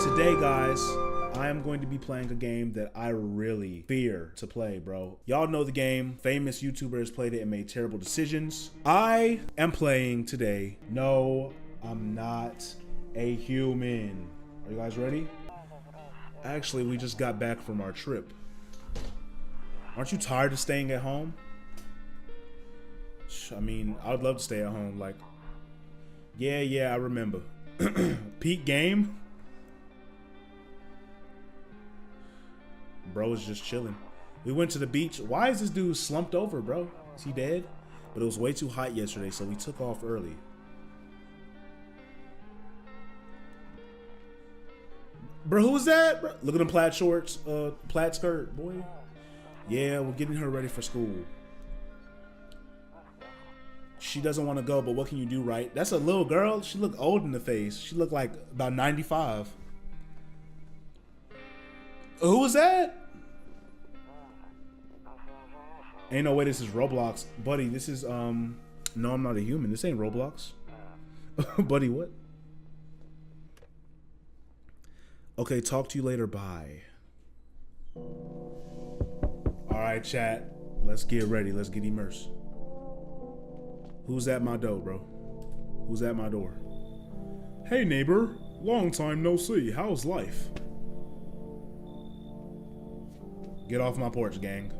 Today, guys, I am going to be playing a game that I really fear to play, bro. Y'all know the game. Famous YouTubers played it and made terrible decisions. I am playing today. No, I'm not a human. Are you guys ready? Actually, we just got back from our trip. Aren't you tired of staying at home? I mean, I would love to stay at home. Like, yeah, I remember. Peak game? Bro is just chilling. We went to the beach. Why is this dude slumped over, bro? Is he dead? But it was way too hot yesterday, so we took off early. Bro, who was that? Bro? Look at them plaid shorts, plaid skirt, boy. Yeah, we're getting her ready for school. She doesn't want to go, but what can you do, right? That's a little girl. She looked old in the face. She looked like about 95. Who was that? Ain't no way this is Roblox. Buddy, this is, no, I'm not a human. This ain't Roblox. Buddy, what? Okay, talk to you later. Bye. All right, chat. Let's get ready. Let's get immersed. Who's at my door, bro? Who's at my door? Hey, neighbor. Long time no see. How's life? Get off my porch, gang.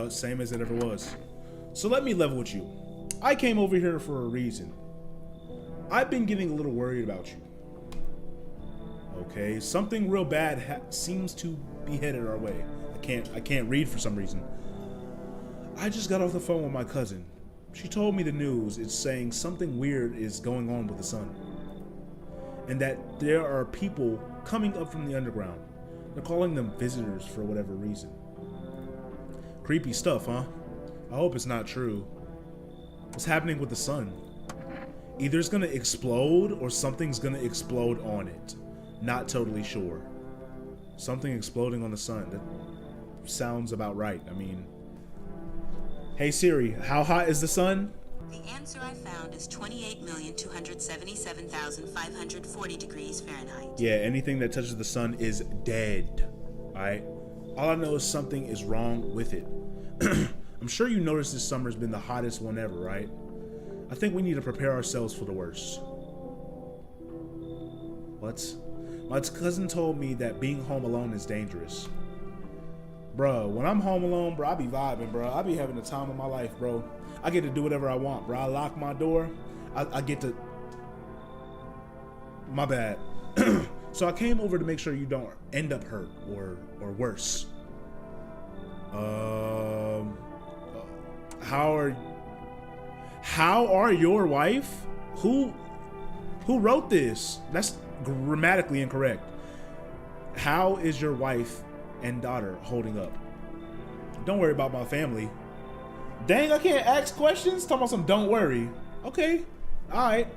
Same as it ever was. So let me level with you. I came over here for a reason. I've been getting a little worried about you. Okay, something real bad seems to be headed our way. I can't read for some reason. I just got off the phone with my cousin. She told me the news. It's saying something weird is going on with the sun. And that there are people coming up from the underground. They're calling them visitors for whatever reason. Creepy stuff, huh? I hope it's not true. What's happening with the sun? Either it's gonna explode or something's gonna explode on it. Not totally sure. Something exploding on the sun. That sounds about right. I mean, hey Siri, how hot is the sun? The answer I found is 28,277,540 degrees Fahrenheit. Yeah, anything that touches the sun is dead. Alright? All I know is something is wrong with it. I'm sure you noticed this summer's been the hottest one ever, right? I think we need to prepare ourselves for the worst. What? My cousin told me that being home alone is dangerous. Bro, when I'm home alone, bro, I be vibing, bro. I be having the time of my life, bro. I get to do whatever I want, bro. I lock my door. I get to... My bad. So I came over to make sure you don't end up hurt or worse. How are your wife? Who wrote this? That's grammatically incorrect. How is your wife and daughter holding up? Don't worry about my family. Dang, I can't ask questions? Talking about some don't worry. Okay, all right.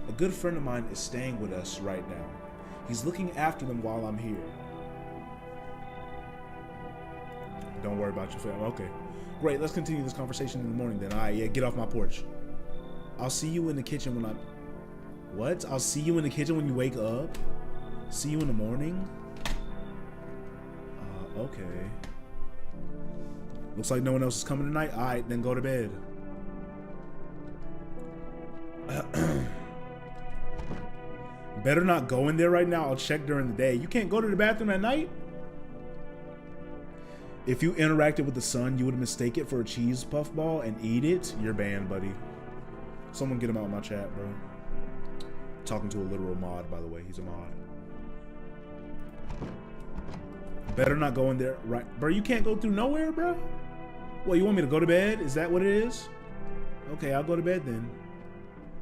A good friend of mine is staying with us right now. He's looking after them while I'm here. Don't worry about your family. Okay, great. Let's continue this conversation in the morning then. All right, yeah, get off my porch. I'll see you in the kitchen when I'm... What? I'll see you in the kitchen when you wake up? See you in the morning? Okay. Looks like no one else is coming tonight. All right, then go to bed. Better not go in there right now. I'll check during the day. You can't go to the bathroom at night? If you interacted with the sun, you would mistake it for a cheese puff ball and eat it. You're banned, buddy. Someone get him out of my chat, bro. Talking to a literal mod, by the way. He's a mod. Better not go in there, right? Bro, you can't go through nowhere, bro? Well, you want me to go to bed? Is that what it is? Okay, I'll go to bed then.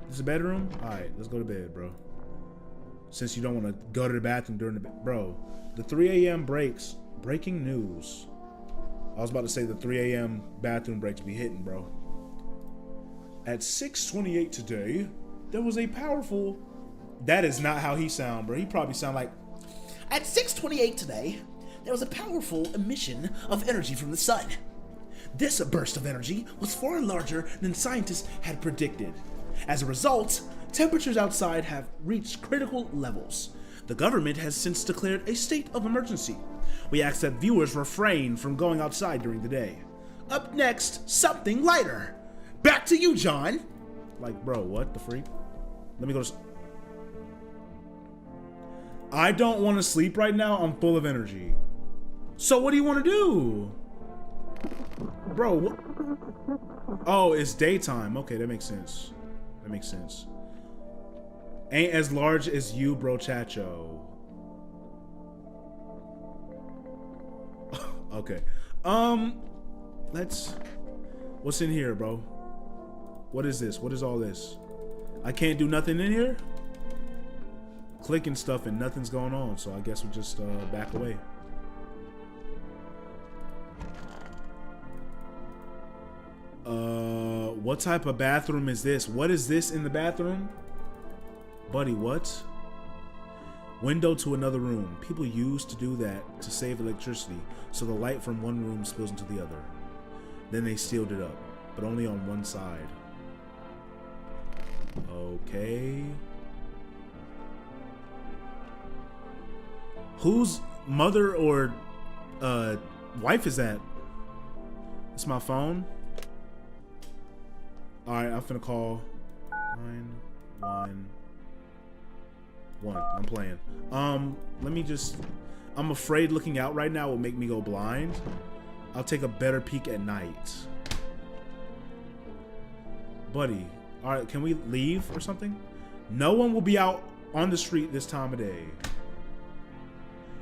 This is a bedroom? All right, let's go to bed, bro. Since you don't want to go to the bathroom during the... Bro, the 3 a.m. breaks. Breaking news. I was about to say the 3 a.m. bathroom breaks be hitting, bro. At 6:28 today, there was a powerful... That is not how he sound, bro. He probably sound like... At 6:28 today, there was a powerful emission of energy from the sun. This burst of energy was far larger than scientists had predicted. As a result, Temperatures outside have reached critical levels. The government has since declared a state of emergency. We ask that viewers refrain from going outside during the day. Up next, something lighter. Back to you, John. Like, bro, what the freak? Let me go to... I don't want to sleep right now. I'm full of energy. So what do you want to do? Bro, what? Oh, it's daytime. Okay, that makes sense. That makes sense. Ain't as large as you, bro, Chacho. Okay. Let's... What's in here, bro? What is this? What is all this? I can't do nothing in here? Clicking stuff and nothing's going on, so I guess we'll just back away. What type of bathroom is this? What is this in the bathroom? Buddy, what? Window to another room. People used to do that to save electricity, so the light from one room spills into the other. Then they sealed it up, but only on one side. Okay. Whose mother or wife is that? It's my phone. Alright, I'm finna call 911. I'm playing. Let me just... I'm afraid looking out right now will make me go blind. I'll take a better peek at night. Buddy, alright, can we leave or something? No one will be out on the street this time of day.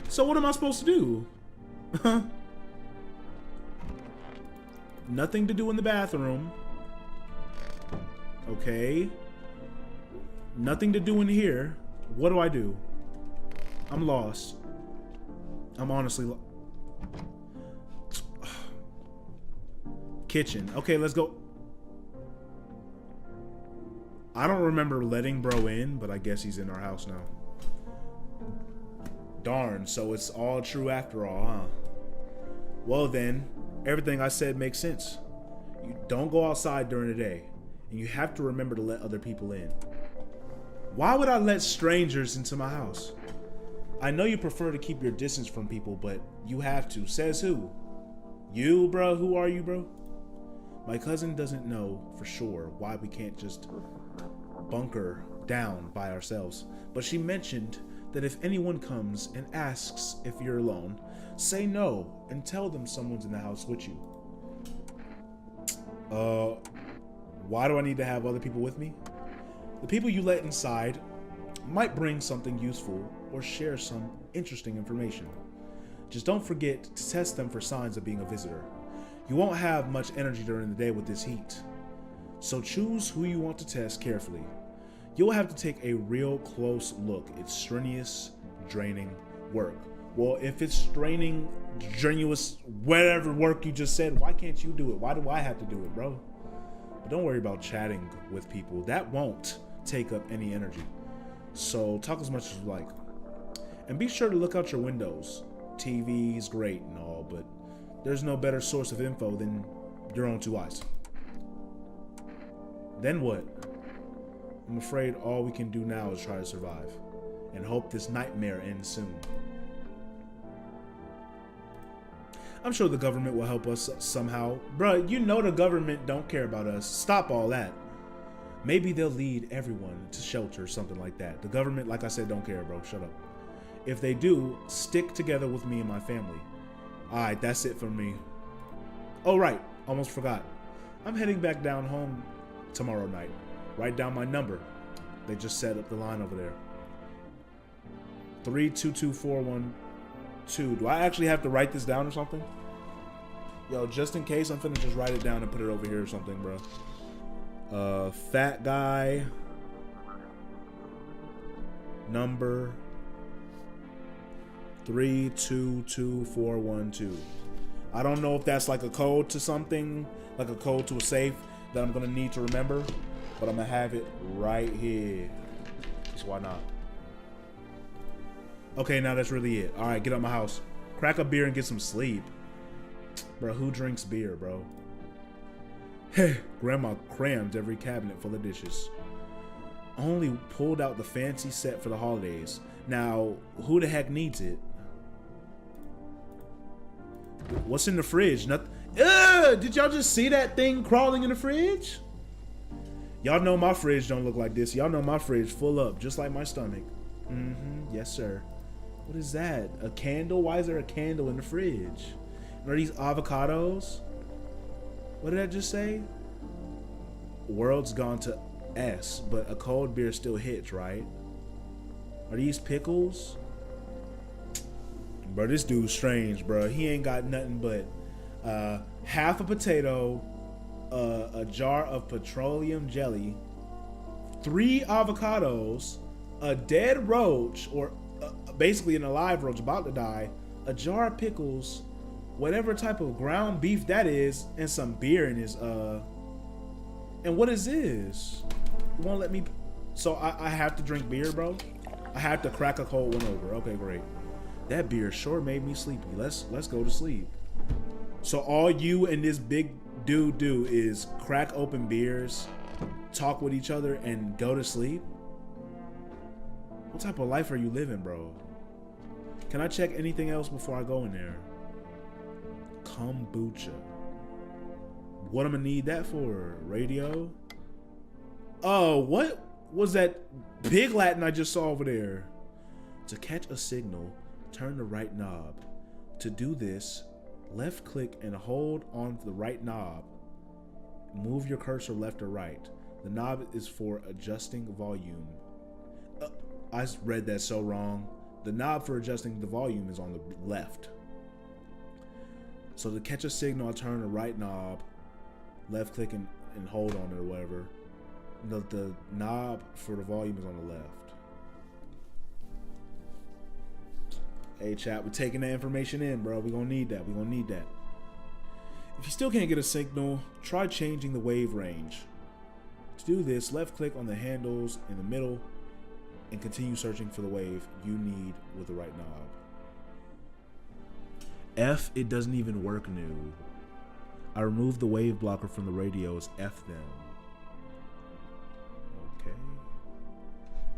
So what am I supposed to do? Nothing to do in the bathroom. Okay. Nothing to do in here. What do I do? I'm lost. I'm honestly Kitchen. Okay, let's go. I don't remember letting bro in, but I guess he's in our house now. Darn, so it's all true after all, huh? Well then, everything I said makes sense. You don't go outside during the day, and you have to remember to let other people in. Why would I let strangers into my house? I know you prefer to keep your distance from people, but you have to. Says who? You, bro? Who are you, bro? My cousin doesn't know for sure why we can't just bunker down by ourselves, but she mentioned that if anyone comes and asks if you're alone, say no and tell them someone's in the house with you. Why do I need to have other people with me? The people you let inside might bring something useful or share some interesting information. Just don't forget to test them for signs of being a visitor. You won't have much energy during the day with this heat, so choose who you want to test carefully. You'll have to take a real close look. It's strenuous, draining work. Well, if it's straining, strenuous, whatever work you just said, why can't you do it? Why do I have to do it, bro? But don't worry about chatting with people. That won't take up any energy. So talk as much as you like. And be sure to look out your windows. TV's great and all, but there's no better source of info than your own two eyes. Then what? I'm afraid all we can do now is try to survive and hope this nightmare ends soon. I'm sure the government will help us somehow. Bruh, you know the government don't care about us. Stop all that. Maybe they'll lead everyone to shelter or something like that. The government, like I said, don't care, bro. Shut up. If they do, stick together with me and my family. Alright, that's it for me. Oh, right. Almost forgot. I'm heading back down home tomorrow night. Write down my number. They just set up the line over there. 322412. Do I actually have to write this down or something? Yo, just in case, I'm finna just write it down and put it over here or something, bro. Fat guy. Number 322412. I don't know if that's like a code to something, like a code to a safe that I'm gonna need to remember, but I'm gonna have it right here. Just why not? Okay, now that's really it. All right, get out my house. Crack a beer and get some sleep. Bro, who drinks beer, bro? Hey, Grandma crammed every cabinet full of dishes. only pulled out the fancy set for the holidays. Now, who the heck needs it? What's in the fridge? Nothing. Did y'all just see that thing crawling in the fridge? Y'all know my fridge don't look like this. Y'all know my fridge full up, just like my stomach. Yes, sir. What is that? A candle? Why is there a candle in the fridge? And are these avocados? What did I just say? World's gone to S, but a cold beer still hits, right? Are these pickles? Bro, this dude's strange, bro. He ain't got nothing but half a potato, a jar of petroleum jelly, 3 avocados, a dead roach, or basically an alive roach about to die, a jar of pickles, whatever type of ground beef that is, and some beer in his and what is this? You won't let me. So I have to drink beer, bro? I have to crack a cold one over. Okay, great. That beer sure made me sleepy. Let's go to sleep. So all you and this big dude do is crack open beers, talk with each other, and go to sleep? What type of life are you living, bro? Can I check anything else before I go in there? Kombucha. What am I gonna need that for? Radio? Oh, what was that pig Latin I just saw over there? To catch a signal, turn the right knob. To do this, left click and hold on the right knob. Move your cursor left or right. The knob is for adjusting volume. I read that so wrong. The knob for adjusting the volume is on the left. So to catch a signal, I turn the right knob, left click and hold on it or whatever. The knob for the volume is on the left. Hey chat, we're taking that information in, bro. We're gonna need that. We're gonna need that. If you still can't get a signal, try changing the wave range. To do this, left click on the handles in the middle and continue searching for the wave you need with the right knob. F, it doesn't even work new. I removed the wave blocker from the radios. F them. Okay.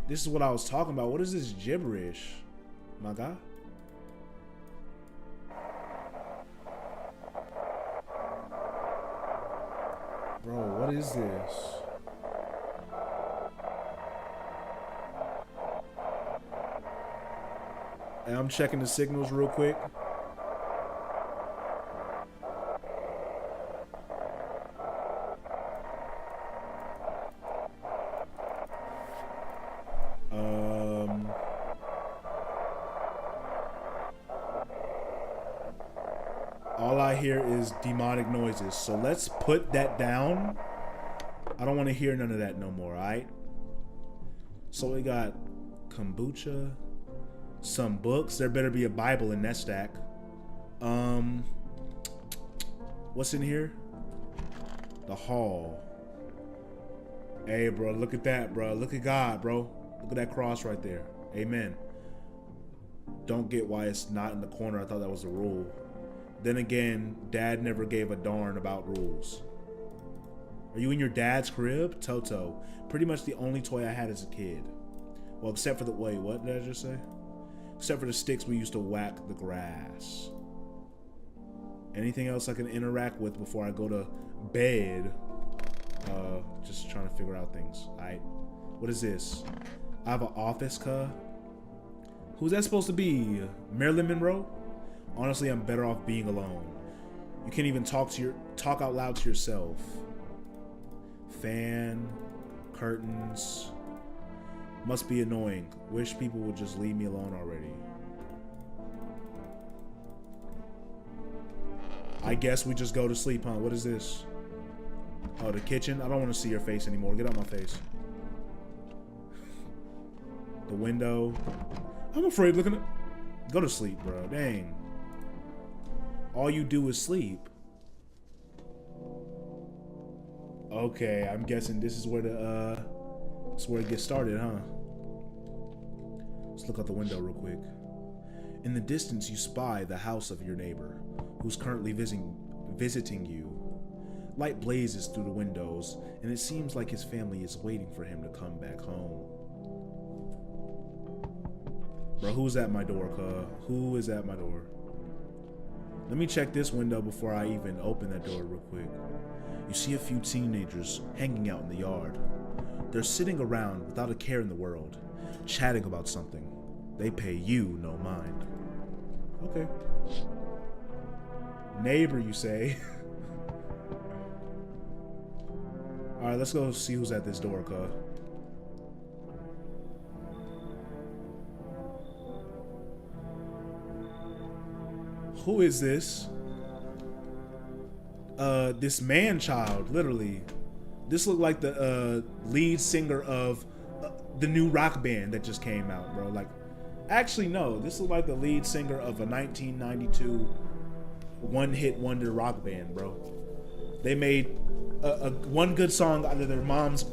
This is what I was talking about. What is this gibberish, my guy? Bro, what is this? And I'm checking the signals real quick. All I hear is demonic noises. So let's put that down. I don't want to hear none of that no more, alright? So we got kombucha, some books. There better be a Bible in that stack. What's in here? The hall. Hey, bro, look at that, bro. Look at God, bro. Look at that cross right there. Amen. Don't get why it's not in the corner. I thought that was the rule. Then again, Dad never gave a darn about rules. Are you in your dad's crib? Toto. Pretty much the only toy I had as a kid. Well, except for the... Wait, what did I just say? Except for the sticks we used to whack the grass. Anything else I can interact with before I go to bed? Just trying to figure out things. Alright. What is this? I have an office, cuh. Who's that supposed to be? Marilyn Monroe? Honestly, I'm better off being alone. You can't even talk out loud to yourself. Fan, curtains. Must be annoying. Wish people would just leave me alone already. I guess we just go to sleep, huh? What is this? Oh, the kitchen? I don't want to see your face anymore. Get out my face. The window. I'm afraid looking at... Go to sleep, bro. Dang. All you do is sleep. Okay, I'm guessing this is where it gets started, huh? Let's look out the window real quick. In the distance, you spy the house of your neighbor, who's currently visiting you. Light blazes through the windows, and it seems like his family is waiting for him to come back home. Bro, who's at my door, cuz? Who is at my door? Let me check this window before I even open that door real quick. You see a few teenagers hanging out in the yard. They're sitting around without a care in the world, chatting about something. They pay you no mind. Okay. Neighbor, you say? Alright, let's go see who's at this door, cuz. Who is this? This man child, literally. This looked like the lead singer of the new rock band that just came out, bro. Like, actually, no. This looked like the lead singer of a 1992 one-hit wonder rock band, bro. They made one good song out of their mom's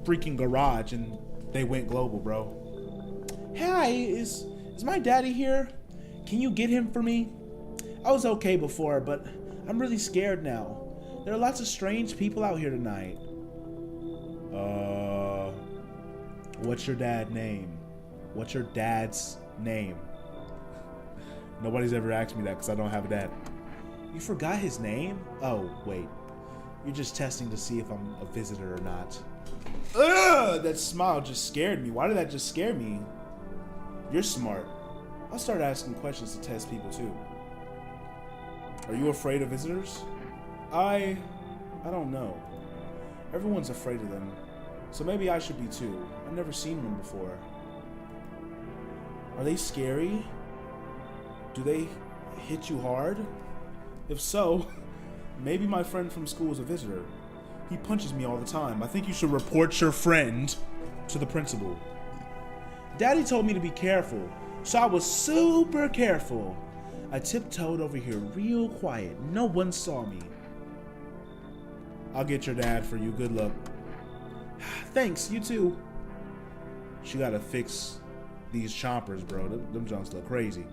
freaking garage, and they went global, bro. Hi, is my daddy here? Can you get him for me? I was okay before, but I'm really scared now. There are lots of strange people out here tonight. What's your dad's name? What's your dad's name? Nobody's ever asked me that because I don't have a dad. You forgot his name? Oh, wait. You're just testing to see if I'm a visitor or not. Ugh! That smile just scared me. Why did that just scare me? You're smart. I'll start asking questions to test people too. Are you afraid of visitors? I don't know. Everyone's afraid of them. So maybe I should be too. I've never seen one before. Are they scary? Do they hit you hard? If so, maybe my friend from school is a visitor. He punches me all the time. I think you should report your friend to the principal. Daddy told me to be careful, so I was super careful. I tiptoed over here real quiet. No one saw me. I'll get your dad for you. Good luck. Thanks, you too. She gotta fix these chompers, bro. Them junks look crazy.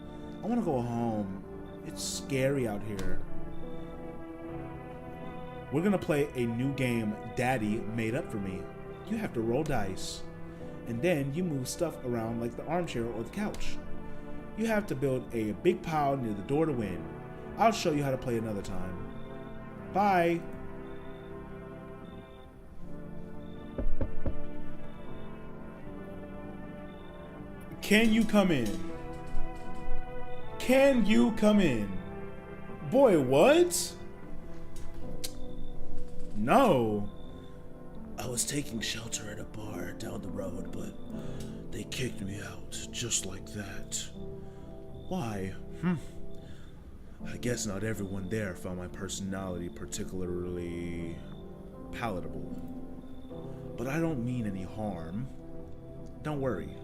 I wanna go home. It's scary out here. We're gonna play a new game Daddy made up for me. You have to roll dice, and then you move stuff around like the armchair or the couch. You have to build a big pile near the door to win. I'll show you how to play another time. Bye. Can you come in? Can you come in? Boy, what? No. I was taking shelter at a bar down the road, but they kicked me out just like that. Why? I guess not everyone there found my personality particularly palatable. But I don't mean any harm. Don't worry.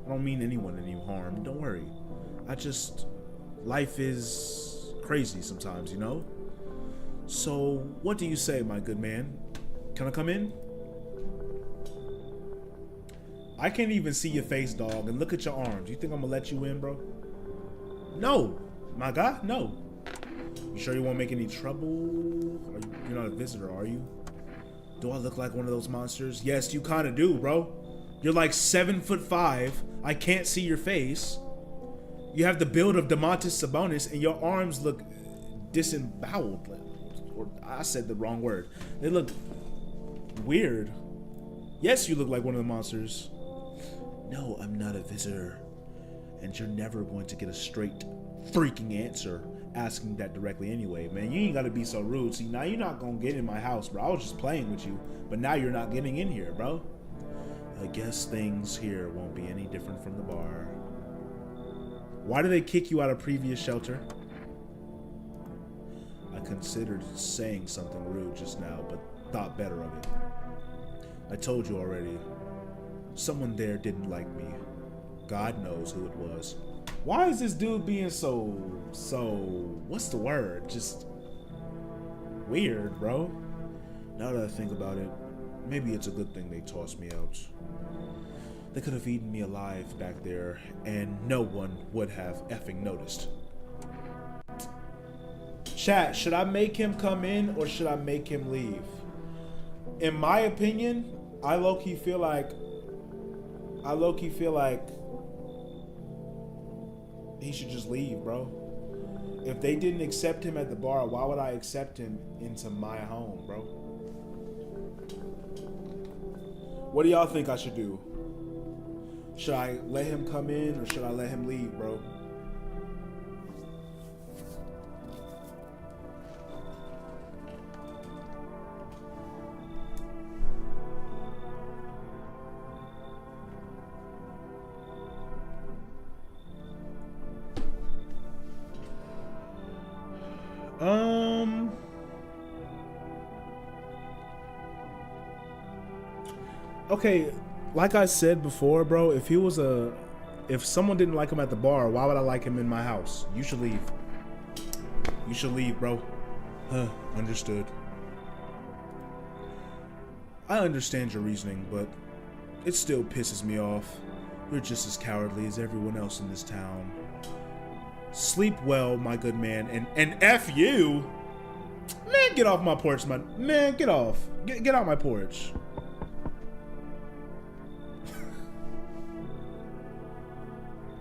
I don't mean anyone any harm. Don't worry. Life is crazy sometimes, you know? So, what do you say, my good man? Can I come in? I can't even see your face, dog, and look at your arms. You think I'm gonna let you in, bro? No, my guy, no. You sure you won't make any trouble? You're not a visitor, are you? Do I look like one of those monsters? Yes, you kind of do, bro. You're like 7'5". I can't see your face. You have the build of Domantas Sabonis, and your arms look disemboweled. Or I said the wrong word. They look weird. Yes, you look like one of the monsters. No, I'm not a visitor. And you're never going to get a straight freaking answer asking that directly anyway. Man, you ain't gotta be so rude. See, now you're not gonna get in my house, bro. I was just playing with you, but now you're not getting in here, bro. I guess things here won't be any different from the bar. Why did they kick you out of previous shelter? I considered saying something rude just now, but thought better of it. I told you already. Someone there didn't like me. God knows who it was. Why is this dude being so, what's the word? Just weird, bro. Now that I think about it, maybe it's a good thing they tossed me out. They could have eaten me alive back there, and no one would have effing noticed. Chat, should I make him come in or should I make him leave? In my opinion, I low-key feel like he should just leave, bro. If they didn't accept him at the bar, why would I accept him into my home, bro? What do y'all think I should do? Should I let him come in or should I let him leave, bro? Okay, like I said before, bro, if someone didn't like him at the bar, why would I like him in my house? You should leave. You should leave, bro. Understood. I understand your reasoning, but it still pisses me off. You're just as cowardly as everyone else in this town. Sleep well, my good man, and F you! Man, get off my porch, man, get off. Get out my porch.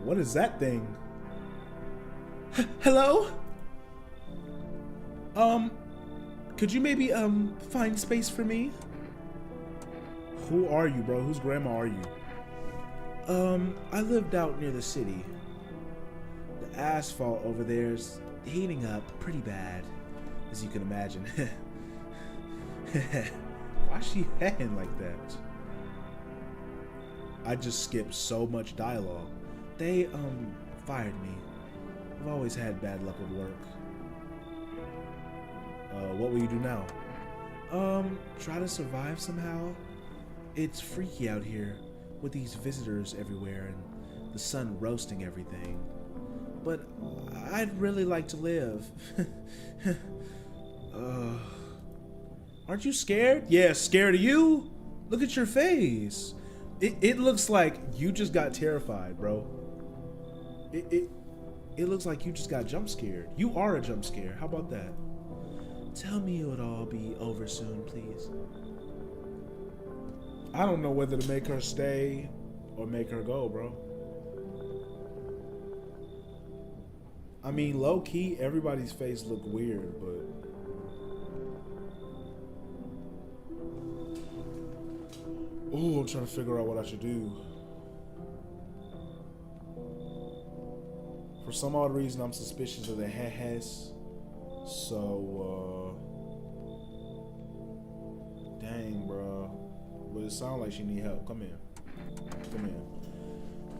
What is that thing? Hello? Could you maybe, find space for me? Who are you, bro? Whose grandma are you? I lived out near the city. The asphalt over there's heating up pretty bad, as you can imagine. Why's she heading like that? I just skipped so much dialogue. They, fired me. I've always had bad luck with work. What will you do now? Try to survive somehow. It's freaky out here with these visitors everywhere and the sun roasting everything. But I'd really like to live. Aren't you scared? Yeah, scared of you? Look at your face. It looks like you just got terrified, bro. It looks like you just got jump scared. You are a jump scare. How about that? Tell me it would all be over soon, please. I don't know whether to make her stay or make her go, bro. I mean, low-key, everybody's face looked weird, but... Ooh, I'm trying to figure out what I should do. For some odd reason, I'm suspicious of the Hess. So, dang, bro. But it sounds like she need help. Come here. Come here.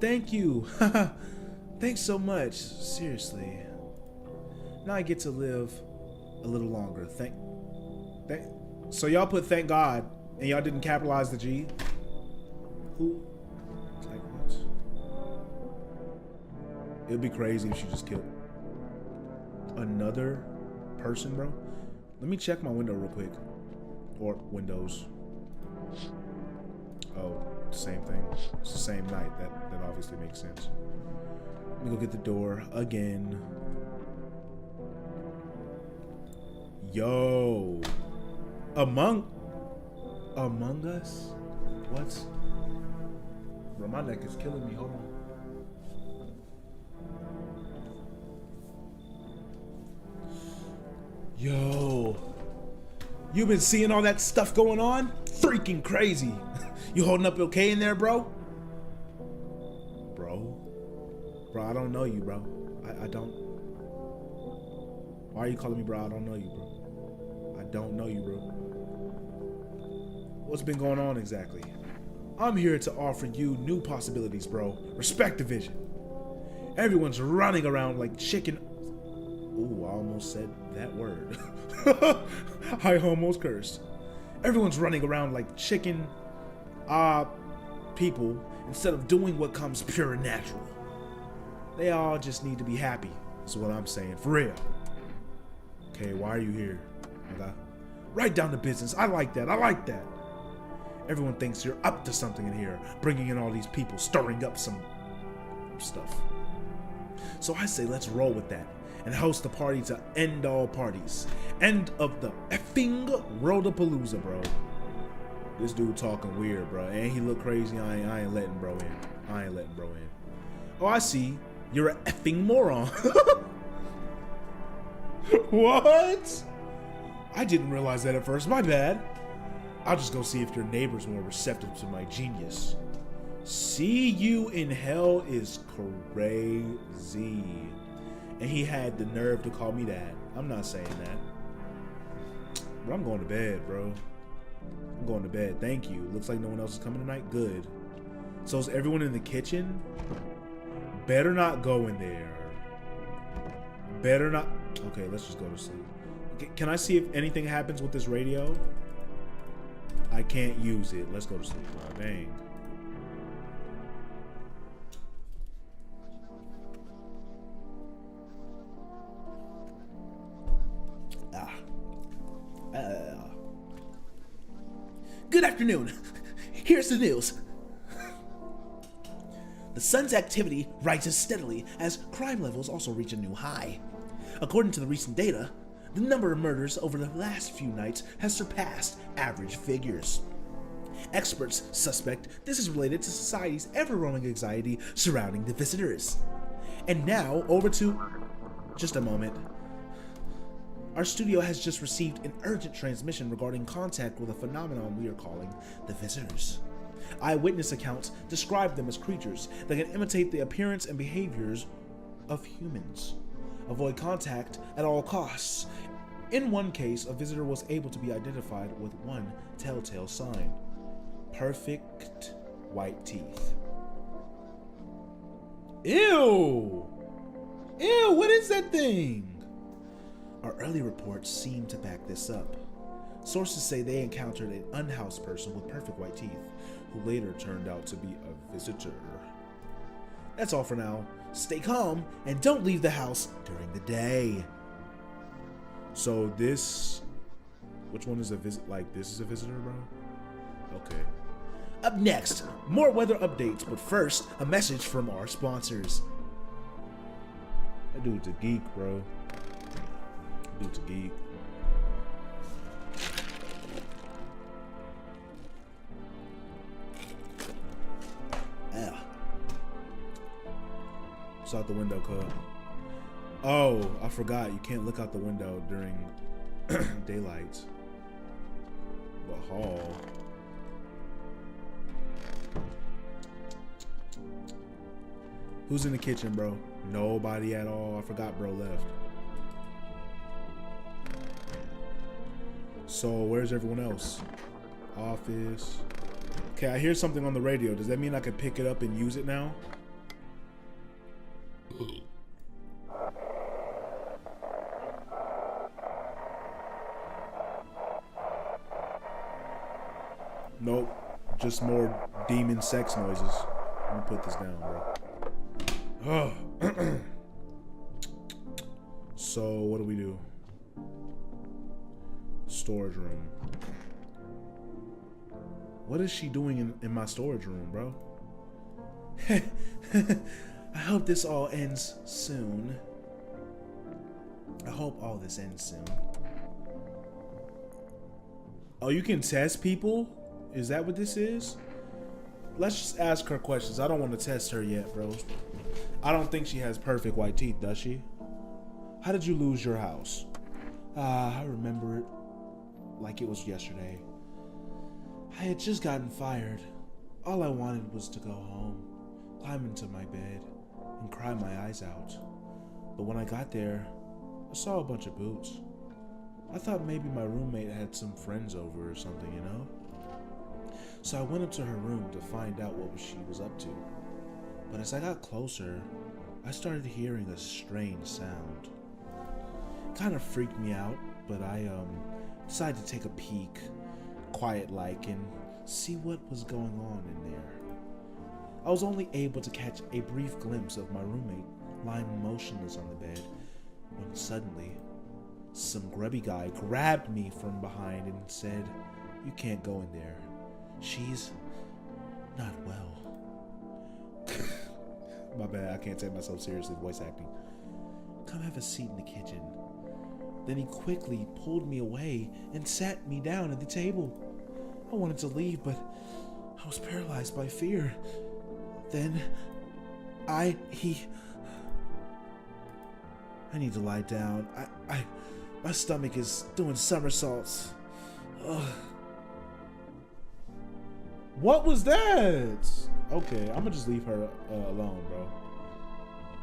Thank you. Thanks so much. Seriously. Now I get to live a little longer. So y'all put thank God, and y'all didn't capitalize the G? Who? Like what? It'd be crazy if she just killed another person, bro. Let me check my window real quick. Or windows. Oh, same thing. It's the same night. That obviously makes sense. Let me go get the door again. Yo. Among Us? What? Bro, my neck is killing me. Hold on. Yo. You been seeing all that stuff going on? Freaking crazy. You holding up okay in there, bro? Bro, I don't know you, bro. I don't. Why are you calling me bro? I don't know you, bro. I don't know you, bro. What's been going on exactly? I'm here to offer you new possibilities, bro. Respect the vision. Everyone's running around like chicken. Ooh, I almost said that word. I almost cursed. Everyone's running around like chicken people instead of doing what comes pure and natural. They all just need to be happy, is what I'm saying, for real. Okay, why are you here? Right down to business. I like that. Everyone thinks you're up to something in here, bringing in all these people, stirring up some stuff. So I say let's roll with that. and host a party to end all parties. End of the effing Roadapalooza, bro. This dude talking weird, bro. And he look crazy. I ain't letting bro in. I ain't letting bro in. Oh, I see. You're an effing moron. What? I didn't realize that at first. My bad. I'll just go see if your neighbor's more receptive to my genius. See you in hell is crazy. And he had the nerve to call me that. I'm not saying that. But I'm going to bed, bro. I'm going to bed. Thank you. Looks like no one else is coming tonight. Good. So is everyone in the kitchen? Better not go in there. Better not. Okay, let's just go to sleep. Can I see if anything happens with this radio? I can't use it. Let's go to sleep. Oh, dang. Good afternoon. Here's the news. The sun's activity rises steadily as crime levels also reach a new high. According to the recent data, the number of murders over the last few nights has surpassed average figures. Experts suspect this is related to society's ever-growing anxiety surrounding the visitors. And now, over to... Just a moment. Our studio has just received an urgent transmission regarding contact with a phenomenon we are calling the visitors. Eyewitness accounts describe them as creatures that can imitate the appearance and behaviors of humans. Avoid contact at all costs. In one case, a visitor was able to be identified with one telltale sign: perfect white teeth. Ew! Ew, what is that thing? Our early reports seem to back this up. Sources say they encountered an unhoused person with perfect white teeth, who later turned out to be a visitor. That's all for now. Stay calm and don't leave the house during the day. So this... Which one is a visit? Like, this is a visitor, bro? Okay. Up next, more weather updates, but first, a message from our sponsors. That dude's a geek, bro. Dude's a geek. Yeah. It's out the window, cuz. Oh, I forgot. You can't look out the window during daylight. The hall. Who's in the kitchen, bro? Nobody at all. I forgot bro left. So where's everyone else? Office. Okay, I hear something on the radio. Does that mean I can pick it up and use it now? Nope. Just more demon sex noises. Let me put this down, bro. Oh. So what do we do? Storage room. What is she doing in my storage room, bro? I hope this all ends soon. I hope all this ends soon. Oh, you can test people? Is that what this is? Let's just ask her questions. I don't want to test her yet, bro. I don't think she has perfect white teeth, does she? How did you lose your house? I remember it like it was yesterday. I had just gotten fired. All I wanted was to go home, climb into my bed, and cry my eyes out. But when I got there, I saw a bunch of boots. I thought maybe my roommate had some friends over or something, you know? So I went up to her room to find out what she was up to. But as I got closer, I started hearing a strange sound. It kind of freaked me out, but I decided to take a peek, quiet-like, and see what was going on in there. I was only able to catch a brief glimpse of my roommate lying motionless on the bed, when suddenly, some grubby guy grabbed me from behind and said, "You can't go in there. She's not well." My bad, I can't take myself seriously voice acting. come have a seat in the kitchen. Then he quickly pulled me away and sat me down at the table. I wanted to leave, but I was paralyzed by fear. Then I need to lie down. My stomach is doing somersaults. Ugh. What was that? Okay, I'm gonna just leave her alone, bro.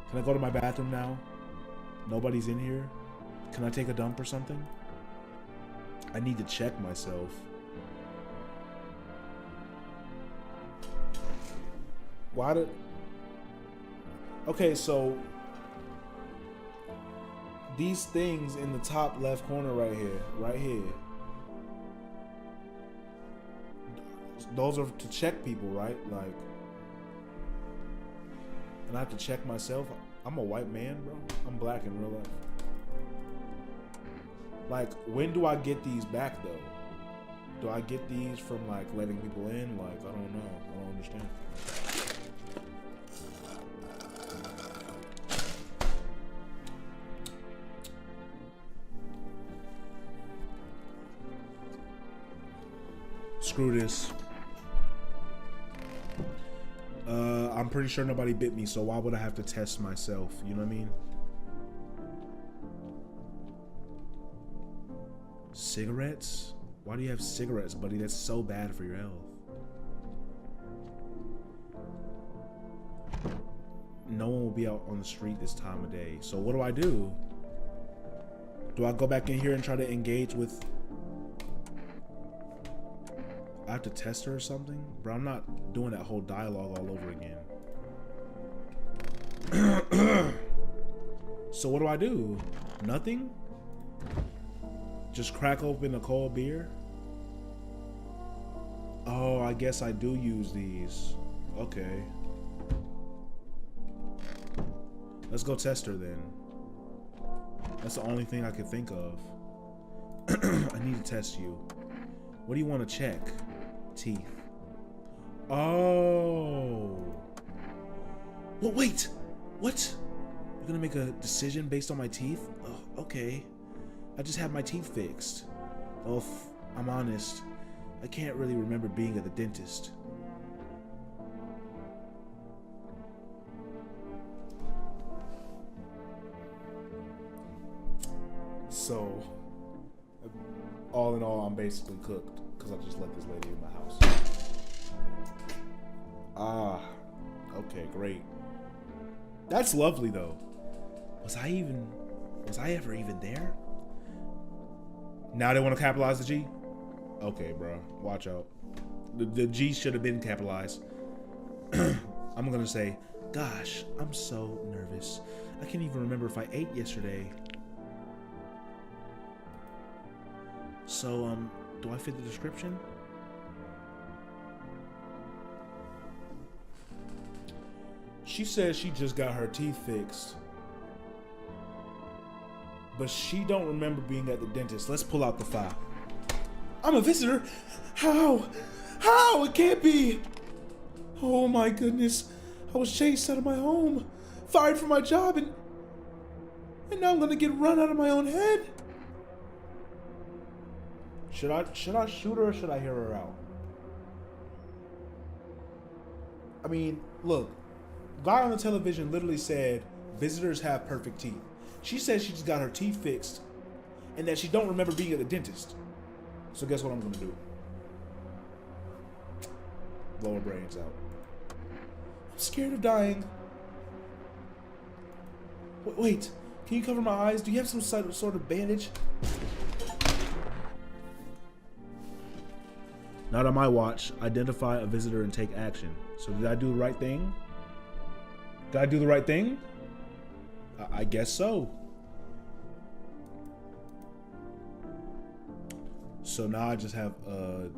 Can I go to my bathroom now? Nobody's in here? Can I take a dump or something? I need to check myself. Why did... Okay, so... these things in the top left corner right here. Those are to check people, right? Like... and I have to check myself. I'm a white man, bro. I'm black in real life. Like, when do I get these back, though? Do I get these from, like, letting people in? Like, I don't know. I don't understand. Screw this. I'm pretty sure nobody bit me, so why would I have to test myself? You know what I mean? Cigarettes? Why do you have cigarettes, buddy? That's so bad for your health. No one will be out on the street this time of day. So what do? Do I go back in here and try to engage with... I have to test her or something? Bro, I'm not doing that whole dialogue all over again. So what do? Nothing? Just crack open a cold beer? Oh, I guess I do use these. Okay. Let's go test her then. That's the only thing I could think of. I need to test you. What do you want to check? Teeth. Oh. Well, wait. What? You're gonna make a decision based on my teeth? Oh, okay. I just had my teeth fixed. Oh, if I'm honest, I can't really remember being at the dentist. So, all in all, I'm basically cooked because I just let this lady in my house. Ah, okay, great. That's lovely though. Was I ever even there? Now they want to capitalize the G? Okay, bro, watch out. The G should have been capitalized. I'm gonna say, gosh, I'm so nervous. I can't even remember if I ate yesterday. So, do I fit the description? She says she just got her teeth fixed. But she don't remember being at the dentist. Let's pull out the file. I'm a visitor? How? How? It can't be. Oh my goodness. I was chased out of my home, fired from my job, and now I'm gonna get run out of my own head. Should I shoot her or should I hear her out? I mean, look, guy on the television literally said visitors have perfect teeth. She said she just got her teeth fixed and that she don't remember being at the dentist. So guess what I'm gonna do? Blow her brains out. I'm scared of dying. Wait, can you cover my eyes? Do you have some sort of bandage? Not on my watch. Identify a visitor and take action. So did I do the right thing? Did I do the right thing? I guess so. So now I just have a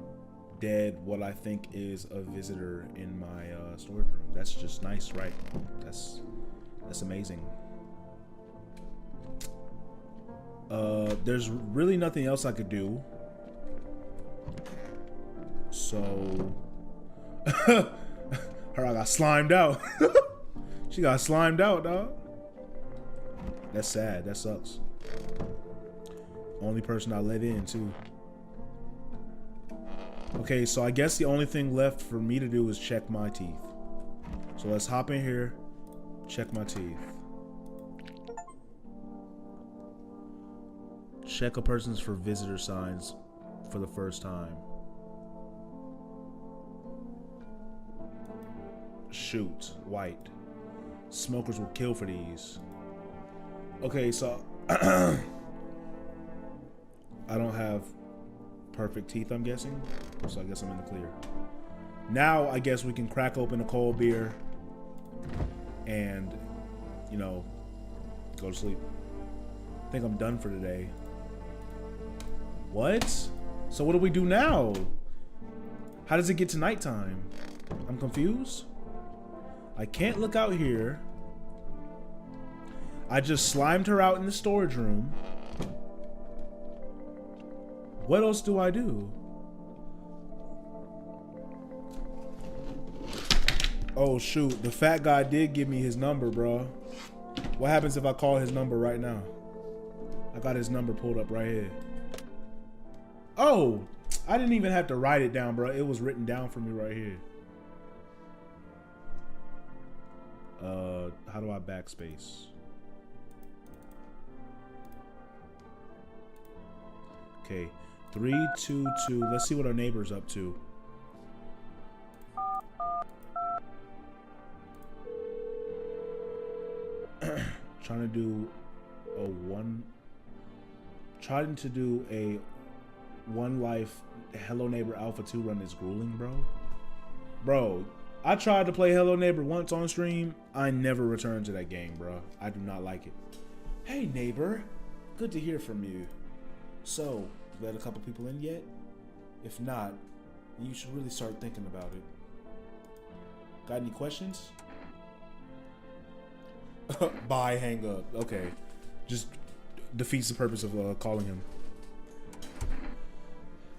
dead, what I think is a visitor in my storage room. That's just nice, right? That's amazing. There's really nothing else I could do. So, her, I got slimed out. She got slimed out, dog. That's sad. That sucks. Only person I let in, too. Okay, so I guess the only thing left for me to do is check my teeth. So let's hop in here, check my teeth. Check a person's for visitor signs for the first time. Shoot, white. Smokers will kill for these. Okay, so I don't have perfect teeth, I'm guessing. So I guess I'm in the clear. Now I guess we can crack open a cold beer and, you know, go to sleep. I think I'm done for today. What? So what do we do now? How does it get to nighttime? I'm confused. I can't look out here. I just slimed her out in the storage room. What else do I do? Oh shoot, the fat guy did give me his number, bro. What happens if I call his number right now? I got his number pulled up right here. Oh, I didn't even have to write it down, bro. It was written down for me right here. How do I backspace? Okay, 322. Let's see what our neighbor's up to. Trying to do a one life Hello Neighbor Alpha 2 run is grueling, bro. Bro, I tried to play Hello Neighbor once on stream. I never returned to that game, bro. I do not like it. Hey neighbor, good to hear from you. So, let a couple people in yet? If not, you should really start thinking about it. Got any questions? Bye, hang up. Okay. Just defeats the purpose of calling him.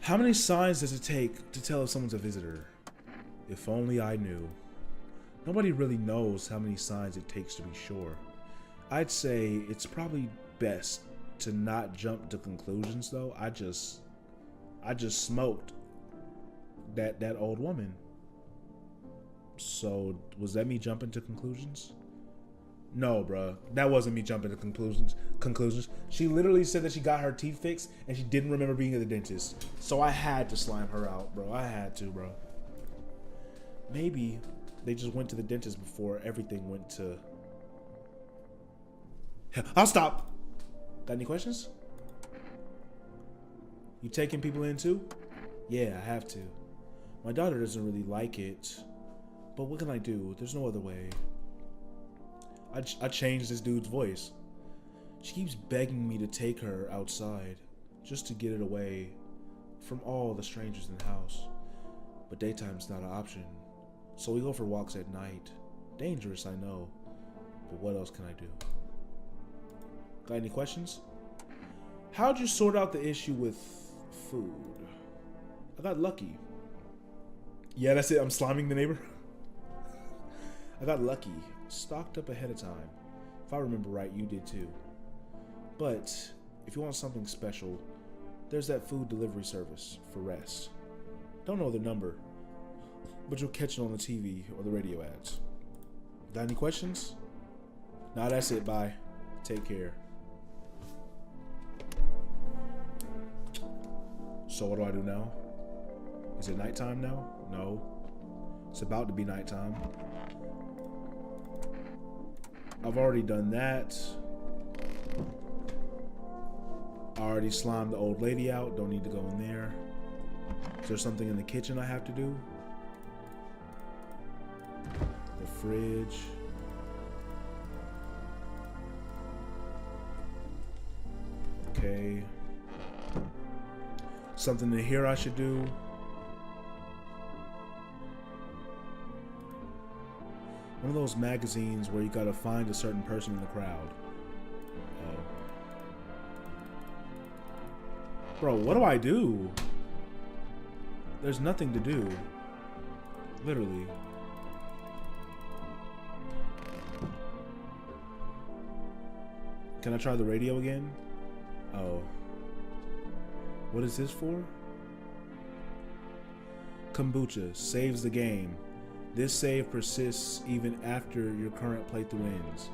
How many signs does it take to tell if someone's a visitor? If only I knew. Nobody really knows how many signs it takes to be sure. I'd say it's probably best to not jump to conclusions though. I just smoked that old woman. So was that me jumping to conclusions? No, bro, that wasn't me jumping to conclusions. She literally said that she got her teeth fixed and she didn't remember being at the dentist. So I had to slime her out, bro. I had to, bro. Maybe they just went to the dentist before everything went to... I'll stop. Got any questions? You taking people in too? Yeah, I have to. My daughter doesn't really like it. But what can I do? There's no other way. I changed this dude's voice. She keeps begging me to take her outside, just to get it away from all the strangers in the house. But daytime's not an option, so we go for walks at night. Dangerous, I know, but what else can I do? Got any questions? How'd you sort out the issue with food? I got lucky. Yeah, that's it, I'm sliming the neighbor. I got lucky. Stocked up ahead of time. If I remember right, you did too. But if you want something special, there's that food delivery service for rest. Don't know the number, but you'll catch it on the TV or the radio ads. Got any questions? Nah, that's it. Bye. Take care. So what do I do now? Is it nighttime now? No. It's about to be nighttime. I've already done that. I already slimed the old lady out. Don't need to go in there. Is there something in the kitchen I have to do? The fridge. Okay. Something in here I should do. One of those magazines where you gotta find a certain person in the crowd. Oh. Bro, what do I do? There's nothing to do. Literally. Can I try the radio again? Oh. What is this for? Kombucha saves the game. This save persists even after your current playthrough ends.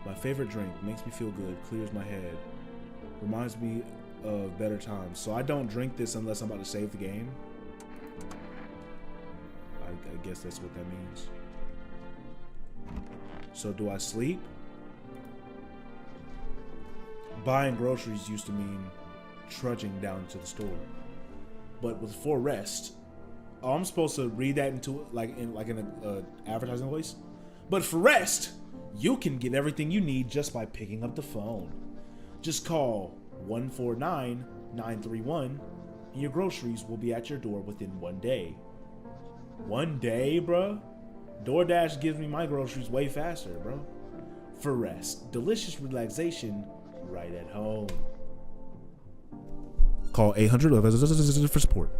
My favorite drink, makes me feel good, clears my head, reminds me of better times. So I don't drink this unless I'm about to save the game. I guess that's what that means. So do I sleep? Buying groceries used to mean trudging down to the store, but with for rest, oh, I'm supposed to read that into in an advertising voice. But for rest, you can get everything you need just by picking up the phone. Just call 149-931 and your groceries will be at your door within 1 day. 1 day, bruh? DoorDash gives me my groceries way faster, bro. For rest, delicious relaxation right at home. Call 800 for support.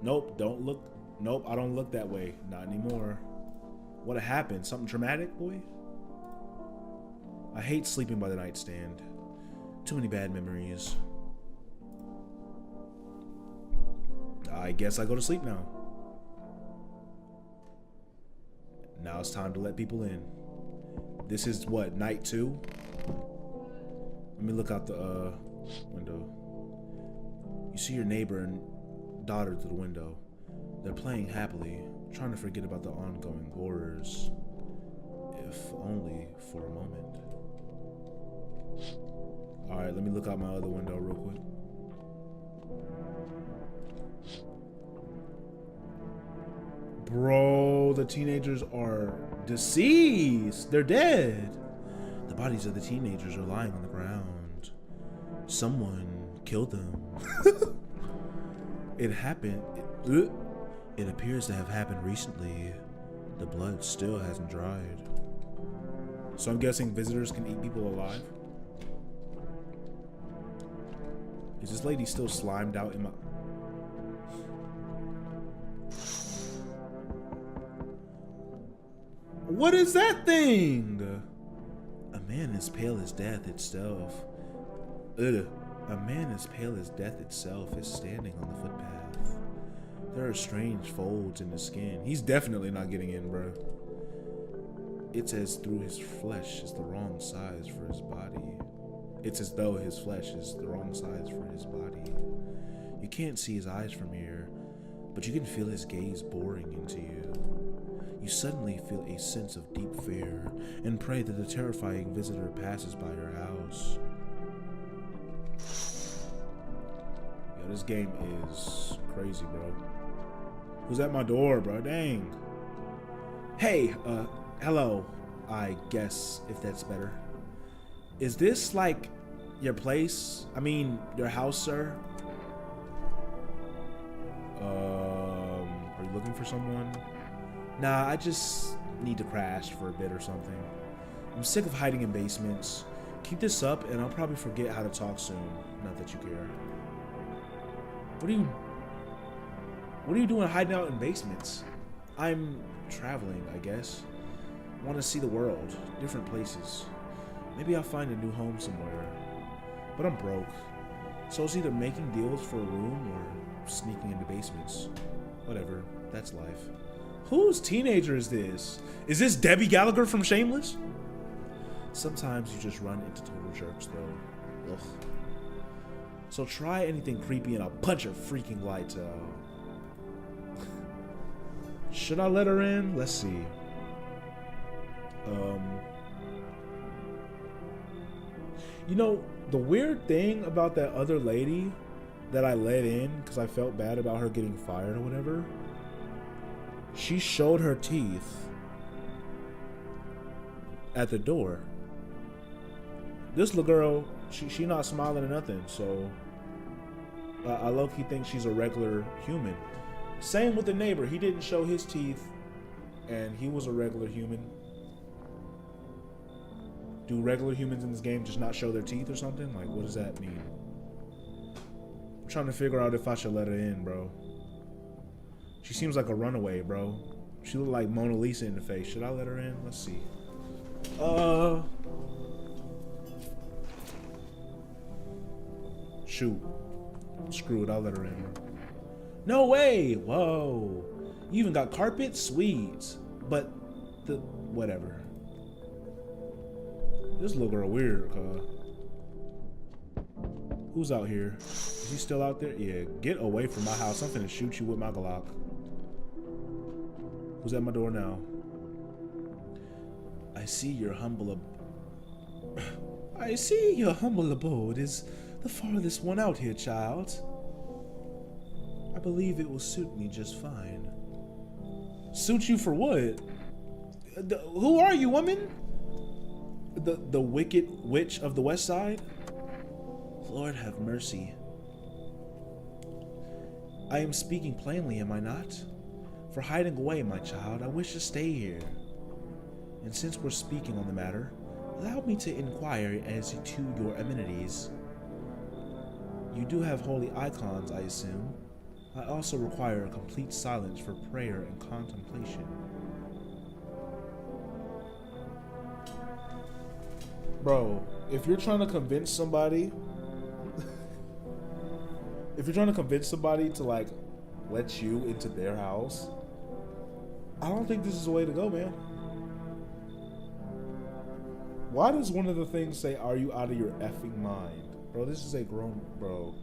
Nope, don't look. Nope, I don't look that way. Not anymore. What happened? Something traumatic, boy? I hate sleeping by the nightstand. Too many bad memories. I guess I go to sleep now. Now it's time to let people in. This is what, night 2? Let me look out the window. You see your neighbor and daughter through the window. They're playing happily, trying to forget about the ongoing horrors, if only for a moment. Alright, let me look out my other window real quick. Bro, the teenagers are deceased. They're dead. The bodies of the teenagers are lying on the ground. Someone killed them. It happened. It appears to have happened recently. The blood still hasn't dried. So I'm guessing visitors can eat people alive? Is this lady still slimed out in my... What is that thing? A man as pale as death itself. A man as pale as death itself is standing on the footpath. There are strange folds in his skin. He's definitely not getting in, bro. It's as though his flesh is the wrong size for his body. It's as though his flesh is the wrong size for his body. You can't see his eyes from here, but you can feel his gaze boring into you. You suddenly feel a sense of deep fear and pray that the terrifying visitor passes by your house. Yo, this game is crazy, bro. Who's at my door, bro? Dang. Hey, hello, I guess, if that's better. Is this, like, your place? I mean, your house, sir? Are you looking for someone? Nah, I just need to crash for a bit or something. I'm sick of hiding in basements. Keep this up and I'll probably forget how to talk soon. Not that you care. What are you doing hiding out in basements? I'm traveling, I guess. I want to see the world, different places. Maybe I'll find a new home somewhere. But I'm broke. So it's either making deals for a room or sneaking into basements. Whatever, that's life. Whose teenager is this? Is this Debbie Gallagher from Shameless? Sometimes you just run into total jerks, though. Ugh. So try anything creepy and I'll punch your freaking lights out. Should I let her in? Let's see. You know, the weird thing about that other lady that I let in because I felt bad about her getting fired or whatever, she showed her teeth at the door. This little girl, she not smiling or nothing, so I low-key think she's a regular human. Same with the neighbor. He didn't show his teeth, and he was a regular human. Do regular humans in this game just not show their teeth or something? Like, what does that mean? I'm trying to figure out if I should let her in, bro. She seems like a runaway, bro. She looked like Mona Lisa in the face. Should I let her in? Let's see. Shoot. Screw it, I'll let her in. No way! Whoa. You even got carpet? Sweet. But whatever. This little girl weird, Who's out here? Is he still out there? Yeah, get away from my house. I'm finna shoot you with my Glock. Who's at my door now? I see your humble abode is the farthest one out here, child. I believe it will suit me just fine. Suit you for what? Who are you, woman? The wicked witch of the west side? Lord have mercy. I am speaking plainly, am I not? For hiding away, my child, I wish to stay here. And since we're speaking on the matter, allow me to inquire as to your amenities. You do have holy icons, I assume. I also require a complete silence for prayer and contemplation. Bro, if you're trying to convince somebody to like let you into their house, I don't think this is the way to go, man. Why does one of the things say, are you out of your effing mind? Bro, this is a grown, bro.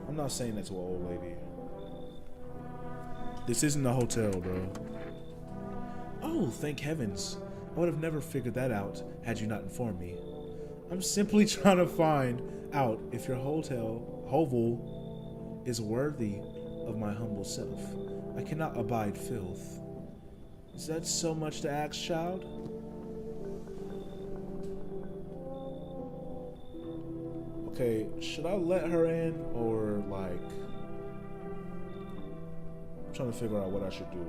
I'm not saying that to an old lady. This isn't a hotel, bro. Oh, thank heavens. I would have never figured that out had you not informed me. I'm simply trying to find out if your hovel is worthy of my humble self. I cannot abide filth. Is that so much to ask, child? Okay, should I let her in or like... I'm trying to figure out what I should do.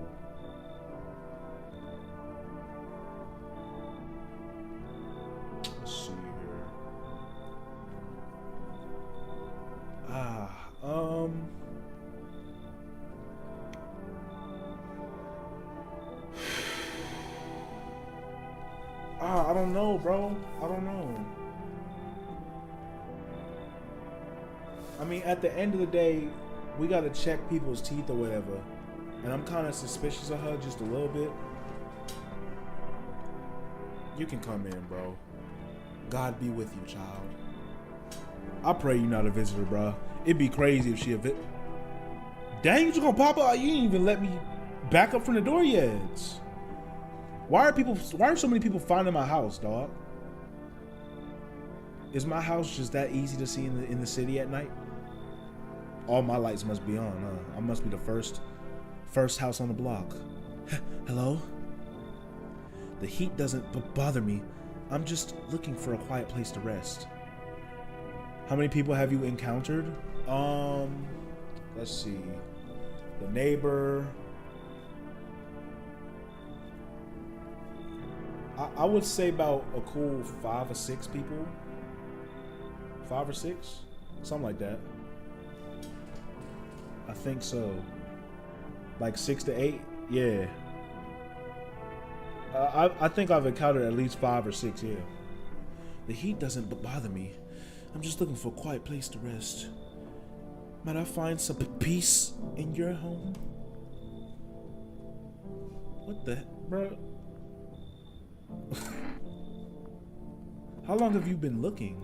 Let's see here. I don't know, bro. I don't know. I mean, at the end of the day, we gotta check people's teeth or whatever. And I'm kind of suspicious of her just a little bit. You can come in, bro. God be with you, child. I pray you're not a visitor, bro. It'd be crazy if she a Dang, you just gonna pop out? You didn't even let me back up from the door yet. Why are so many people finding my house, dog? Is my house just that easy to see in the city at night? All my lights must be on, huh? I must be the first house on the block. Hello? The heat doesn't bother me. I'm just looking for a quiet place to rest. How many people have you encountered? Let's see. The neighbor. I would say about a cool 5 or 6 people. 5 or 6? Something like that. I think so. Like 6 to 8? Yeah. I think I've encountered at least 5 or 6, yeah. The heat doesn't bother me. I'm just looking for a quiet place to rest. Might I find some peace in your home? What the heck, bro? How long have you been looking?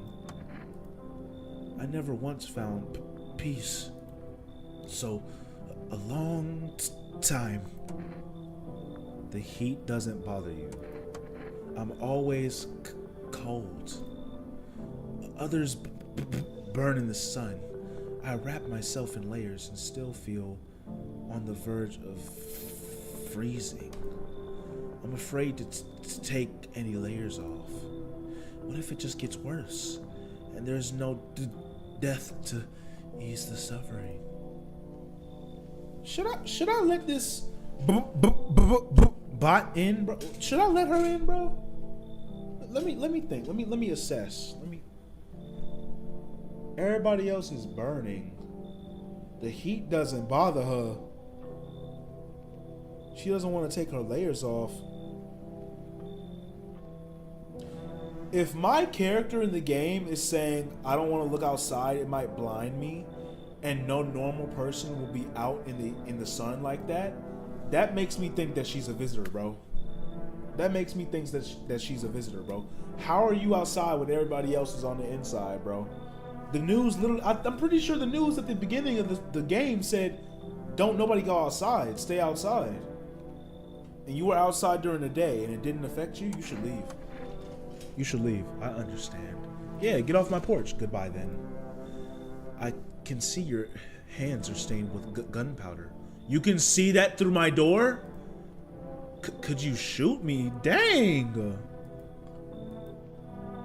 I never once found peace. So, a long time. The heat doesn't bother you. I'm always cold. Others burn in the sun. I wrap myself in layers and still feel on the verge of freezing. I'm afraid to take any layers off. What if it just gets worse and there's no death to ease the suffering? Should I let this bot in, bro? Should I let her in, bro? Let me think. Let me assess. Everybody else is burning. The heat doesn't bother her. She doesn't want to take her layers off. If my character in the game is saying I don't want to look outside, it might blind me, and no normal person will be out in the sun like that, that makes me think that she's a visitor, bro. That makes me think that she's a visitor, bro. How are you outside when everybody else is on the inside, bro? The news literally, I'm pretty sure the news at the beginning of the game said, don't nobody go outside, stay outside. And you were outside during the day and it didn't affect you, you should leave. You should leave. I understand. Yeah, get off my porch. Goodbye then. I can see your hands are stained with gunpowder. You can see that through my door? Could you shoot me? Dang!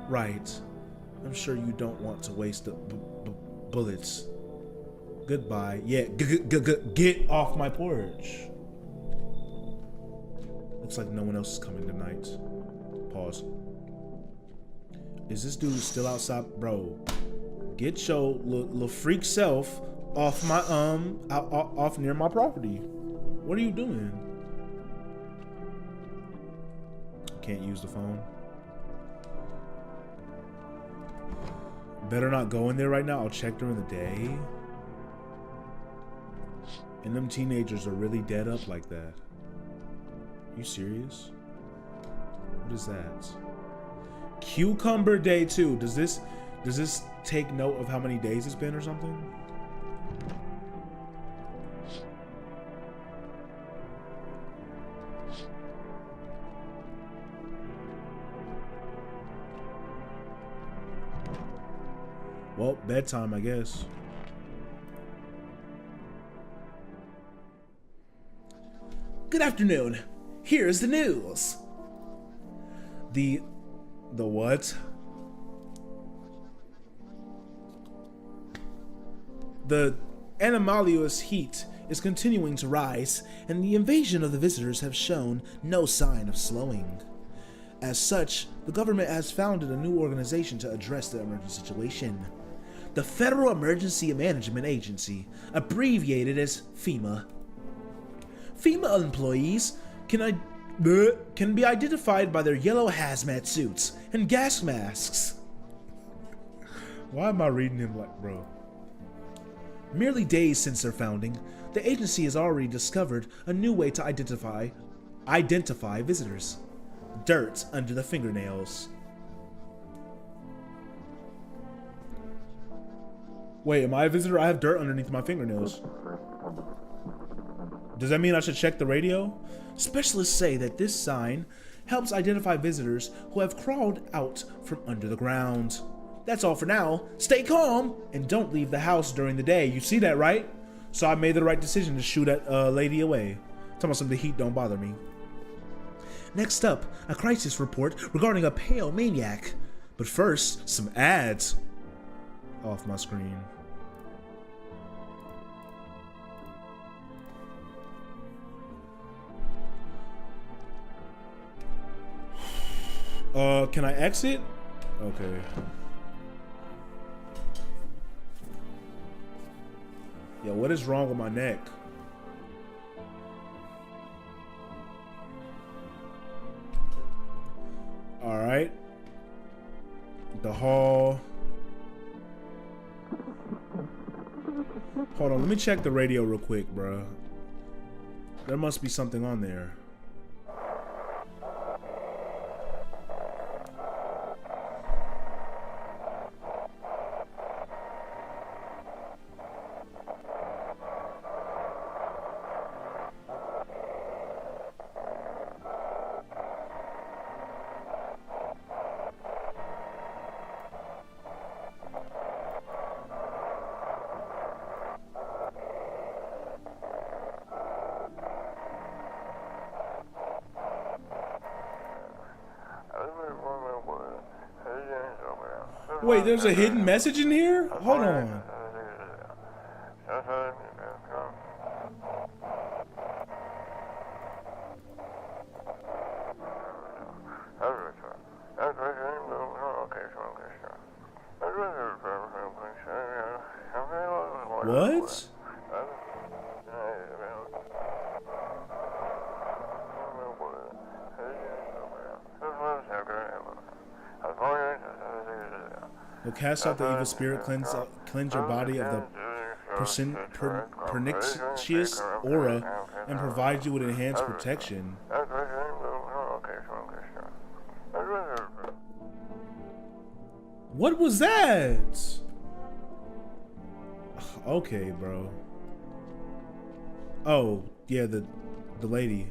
Right. I'm sure you don't want to waste the bullets. Goodbye. Yeah, get off my porch. Looks like no one else is coming tonight. Pause. Is this dude still outside? Bro, get your little freak self off my, off near my property. What are you doing? Can't use the phone. Better not go in there right now. I'll check during the day. And them teenagers are really dead up like that. You serious? What is that? Cucumber Day 2. Does this take note of how many days it's been or something? Well, bedtime, I guess. Good afternoon. Here's the news. The what? The anomalous heat is continuing to rise, and the invasion of the visitors have shown no sign of slowing. As such, the government has founded a new organization to address the emergency situation. The Federal Emergency Management Agency, abbreviated as FEMA. FEMA employees can be identified by their yellow hazmat suits and gas masks. Why am I reading him like, bro? Merely days since their founding, the agency has already discovered a new way to identify visitors. Dirt under the fingernails. Wait, am I a visitor? I have dirt underneath my fingernails. Does that mean I should check the radio? Specialists say that this sign helps identify visitors who have crawled out from under the ground. That's all for now. Stay calm and don't leave the house during the day. You see that, right? So I made the right decision to shoot that lady away. Talking about some of the heat don't bother me. Next up, a crisis report regarding a pale maniac. But first, some ads. Off my screen. Can I exit? Okay. Yo, what is wrong with my neck? All right. The hall. Hold on, let me check the radio real quick, bro. There must be something on there. Wait, there's a hidden message in here? Hold on. What? Will cast out the evil spirit, cleanse your body of the pernicious aura, and provide you with enhanced protection. What was that? Okay, bro. Oh, yeah, the lady.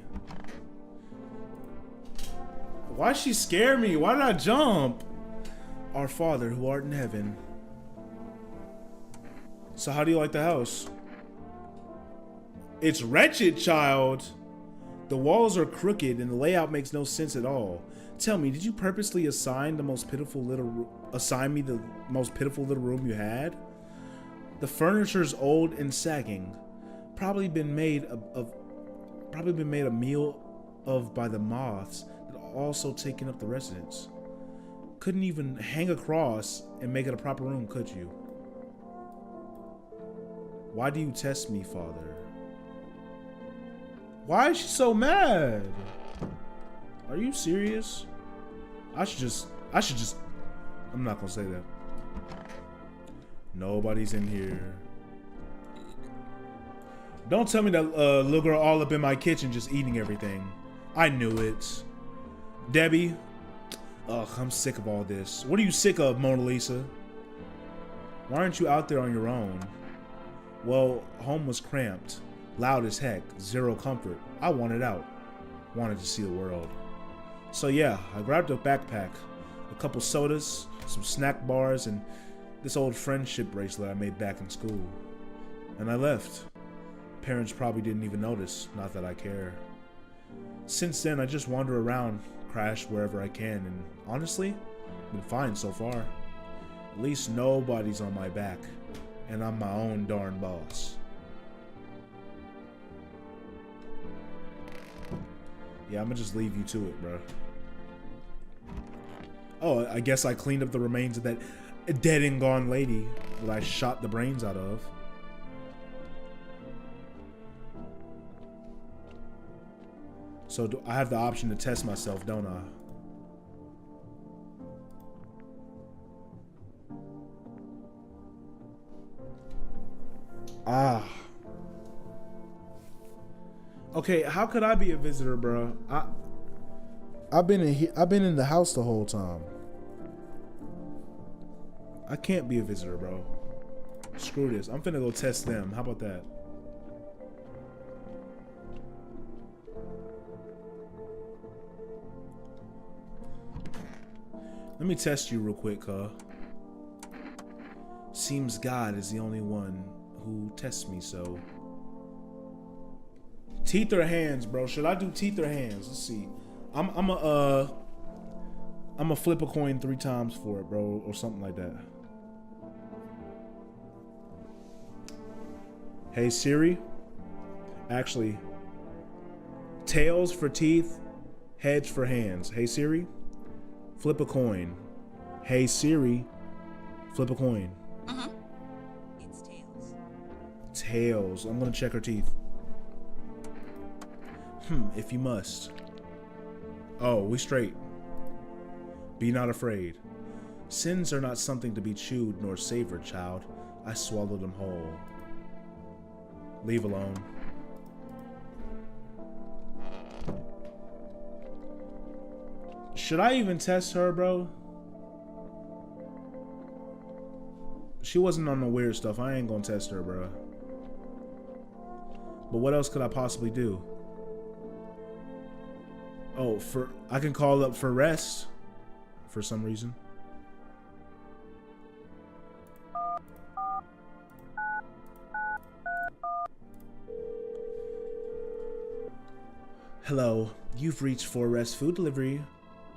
Why'd she scare me? Why did I jump? Our Father who art in heaven. So how do you like the house? It's wretched, child. The walls are crooked and the layout makes no sense at all. Tell me, did you purposely assign me the most pitiful little room you had? The furniture's old and sagging. Probably been made a meal of by the moths that also taken up the residence. Couldn't even hang a cross and make it a proper room, could you? Why do you test me, Father? Why is she so mad? Are you serious? I should just I'm not gonna say that. Nobody's in here. Don't tell me that little girl all up in my kitchen just eating everything. I knew it. Debbie. Ugh, I'm sick of all this. What are you sick of, Mona Lisa? Why aren't you out there on your own? Well, home was cramped, loud as heck, zero comfort. I wanted out. Wanted to see the world. So yeah, I grabbed a backpack, a couple sodas, some snack bars, and this old friendship bracelet I made back in school. And I left. Parents probably didn't even notice, not that I care. Since then, I just wander around, crash wherever I can, and honestly, been fine so far. At least nobody's on my back, and I'm my own darn boss. Yeah, I'm gonna just leave you to it, bro. Oh, I guess I cleaned up the remains of that dead and gone lady that I shot the brains out of. So I have the option to test myself, don't I? Ah. Okay, how could I be a visitor, bro? I've been in the house the whole time. I can't be a visitor, bro. Screw this. I'm finna go test them. How about that? Let me test you real quick, huh? Seems God is the only one who tests me, so. Teeth or hands, bro? Should I do teeth or hands? Let's see. I'm a flip a coin 3 times for it, bro, or something like that. Hey Siri. Actually, tails for teeth, heads for hands. Hey Siri, flip a coin. Hey Siri, flip a coin. It's tails. Tails. I'm gonna check her teeth. If you must. Oh, we straight. Be not afraid. Sins are not something to be chewed nor savored, child. I swallowed them whole. Leave alone. Should I even test her, bro? She wasn't on the weird stuff. I ain't gonna test her, bro. But what else could I possibly do? Oh, I can call up for rest for some reason. Hello, you've reached For Rest Food Delivery.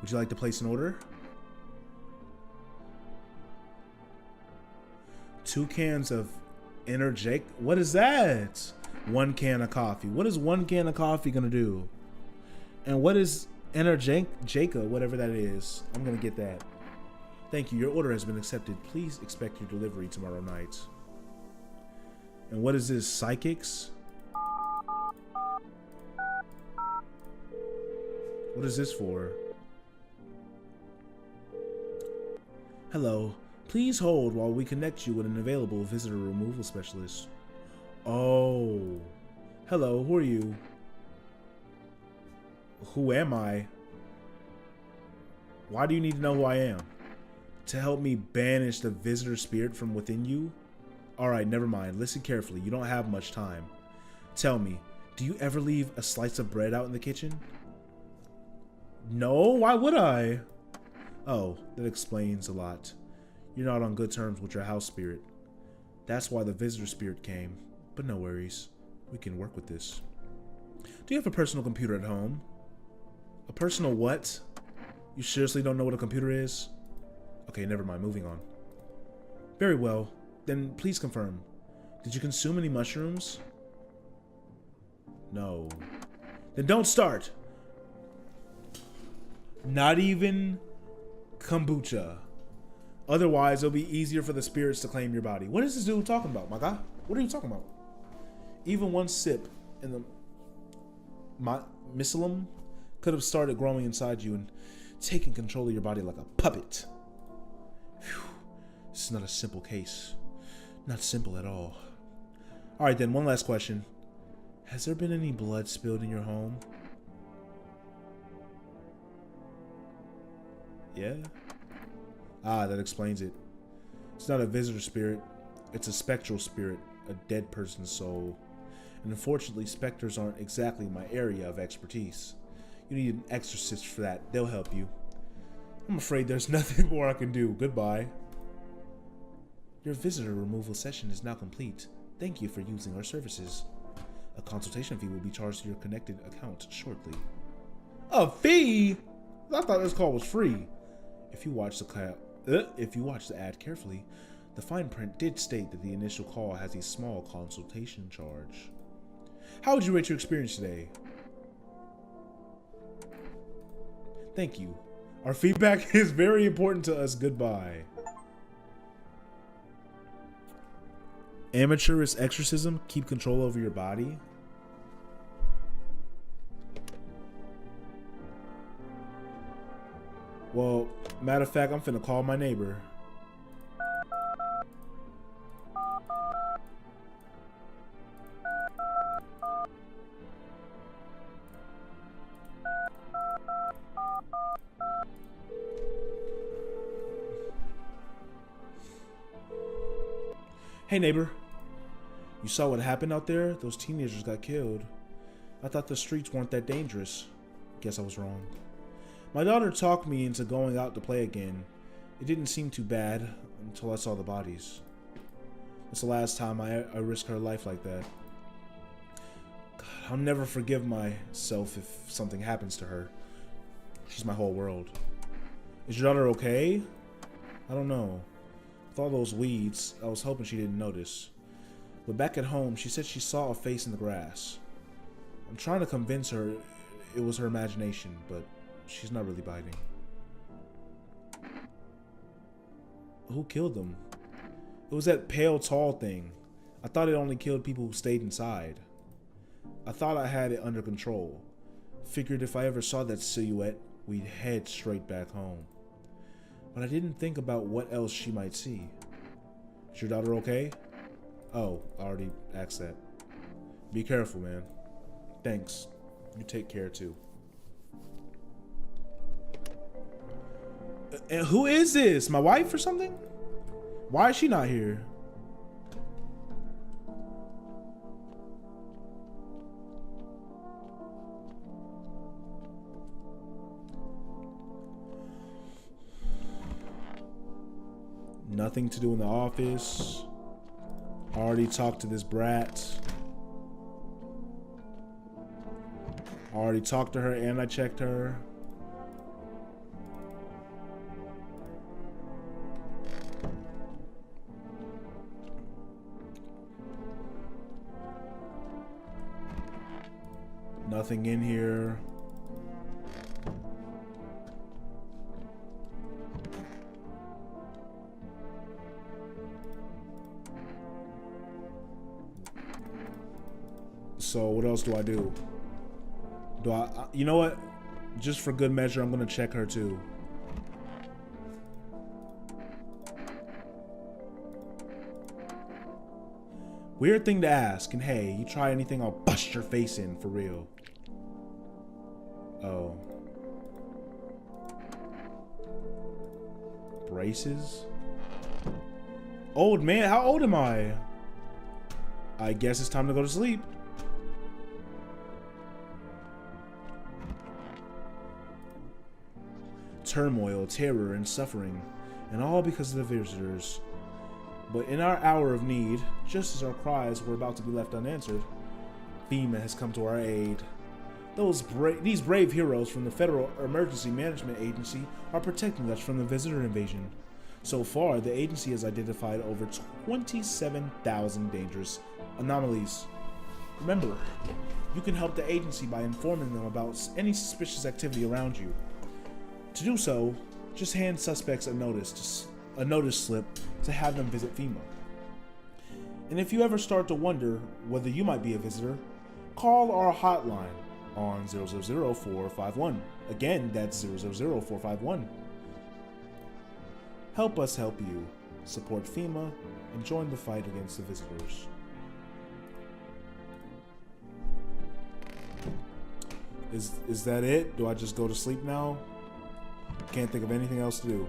Would you like to place an order? 2 cans of Energica. What is that? 1 can of coffee. What is 1 can of coffee gonna do? And what is Energica, whatever that is? I'm gonna get that. Thank you. Your order has been accepted. Please expect your delivery tomorrow night. And what is this? Psychics? What is this for? Hello. Please hold while we connect you with an available visitor removal specialist. Oh. Hello, who are you? Who am I? Why do you need to know who I am? To help me banish the visitor spirit from within you? Alright, never mind. Listen carefully. You don't have much time. Tell me, do you ever leave a slice of bread out in the kitchen? No, why would I? Oh, that explains a lot. You're not on good terms with your house spirit. That's why the visitor spirit came. But no worries. We can work with this. Do you have a personal computer at home? A personal what? You seriously don't know what a computer is? Okay, never mind. Moving on. Very well. Then please confirm. Did you consume any mushrooms? No. Then don't start. Not even kombucha. Otherwise, it'll be easier for the spirits to claim your body. What is this dude talking about, my guy? What are you talking about? Even one sip in the mycelium could have started growing inside you and taking control of your body like a puppet. Whew. This is not a simple case. Not simple at all. Alright then, one last question. Has there been any blood spilled in your home? Yeah? Ah, that explains it. It's not a visitor spirit. It's a spectral spirit, a dead person's soul. And unfortunately, specters aren't exactly my area of expertise. You need an exorcist for that. They'll help you. I'm afraid there's nothing more I can do. Goodbye. Your visitor removal session is now complete. Thank you for using our services. A consultation fee will be charged to your connected account shortly. A fee? I thought this call was free. If you watch the ad carefully, the fine print did state that the initial call has a small consultation charge. How would you rate your experience today? Thank you. Our feedback is very important to us. Goodbye. Amateurist exorcism? Keep control over your body? Well, matter of fact, I'm finna call my neighbor. Hey neighbor, you saw what happened out there? Those teenagers got killed. I thought the streets weren't that dangerous. Guess I was wrong. My daughter talked me into going out to play again. It didn't seem too bad until I saw the bodies. It's the last time I risk her life like that. God, I'll never forgive myself if something happens to her. She's my whole world. Is your daughter okay? I don't know. With all those weeds, I was hoping she didn't notice. But back at home, she said she saw a face in the grass. I'm trying to convince her it was her imagination, but she's not really biting. Who killed them? It was that pale, tall thing. I thought it only killed people who stayed inside. I thought I had it under control. Figured if I ever saw that silhouette, we'd head straight back home. But I didn't think about what else she might see. Is your daughter okay? Oh, I already asked that. Be careful, man. Thanks. You take care too. And who is this? My wife or something? Why is she not here? Nothing to do in the office. Already talked to this brat. Already talked to her and I checked her. Nothing in here. So what else do I do? You know what? Just for good measure, I'm gonna check her too. Weird thing to ask, and hey, you try anything, I'll bust your face in, for real. Oh. Braces? Old man, how old am I? I guess it's time to go to sleep. Turmoil, terror, and suffering, and all because of the visitors. But in our hour of need, just as our cries were about to be left unanswered, FEMA has come to our aid. These brave heroes from the Federal Emergency Management Agency are protecting us from the visitor invasion. So far, the agency has identified over 27,000 dangerous anomalies. Remember, you can help the agency by informing them about any suspicious activity around you. To do so, just hand suspects a notice slip to have them visit FEMA. And if you ever start to wonder whether you might be a visitor, call our hotline on 000-451. Again, that's 000-451. Help us help you. Support FEMA and join the fight against the visitors. Is that it? Do I just go to sleep now? Can't think of anything else to do.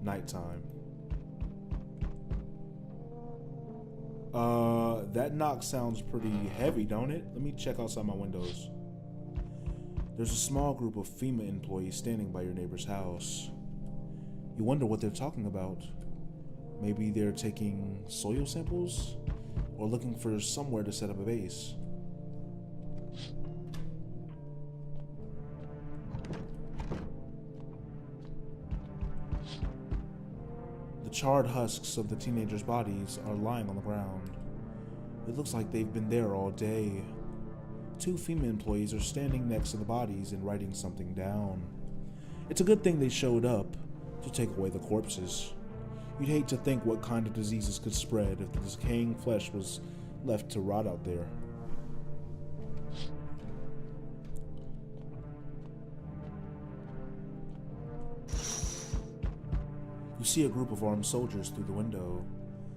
Nighttime. That knock sounds pretty heavy, don't it? Let me check outside my windows. There's a small group of FEMA employees standing by your neighbor's house. You wonder what they're talking about. Maybe they're taking soil samples? Or looking for somewhere to set up a base. The charred husks of the teenagers' bodies are lying on the ground. It looks like they've been there all day. 2 FEMA employees are standing next to the bodies and writing something down. It's a good thing they showed up to take away the corpses. You'd hate to think what kind of diseases could spread if the decaying flesh was left to rot out there. You see a group of armed soldiers through the window.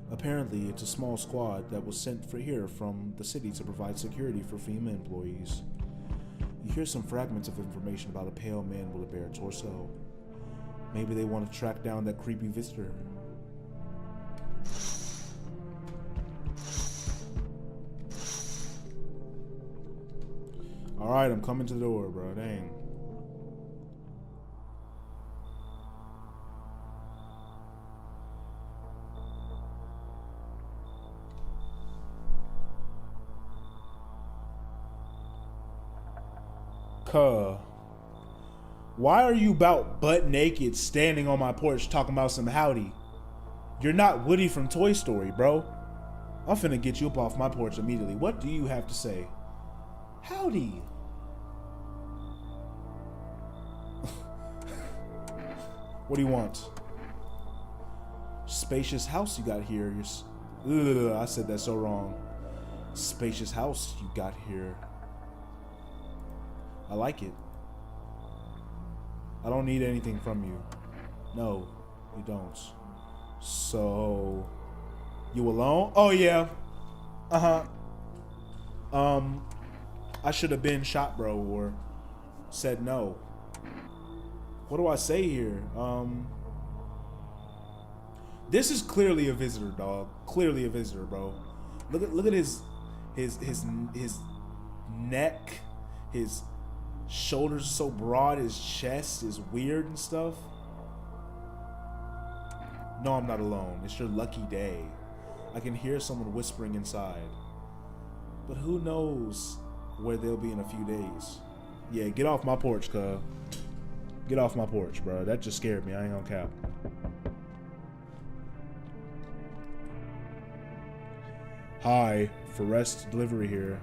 Apparently, it's a small squad that was sent here from the city to provide security for FEMA employees. You hear some fragments of information about a pale man with a bare torso. Maybe they want to track down that creepy visitor. Alright, I'm coming to the door, bro. Dang. Why are you about butt naked standing on my porch talking about some howdy? You're not Woody from Toy Story, bro. I'm finna get you up off my porch immediately. What do you have to say? Howdy. What do you want? Spacious house you got here. I said that so wrong. Spacious house you got here. I like it. I don't need anything from you. No, you don't. So, you alone? Oh yeah. I should have been shot, bro, or said no. What do I say here? This is clearly a visitor, dog. Clearly a visitor, bro. Look at his neck, his shoulders so broad, his chest is weird and stuff. No, I'm not alone. It's your lucky day. I can hear someone whispering inside. But who knows where they'll be in a few days. Yeah, get off my porch, cuz. Get off my porch, bro. That just scared me. I ain't gonna cap. Hi, Forrest Delivery here.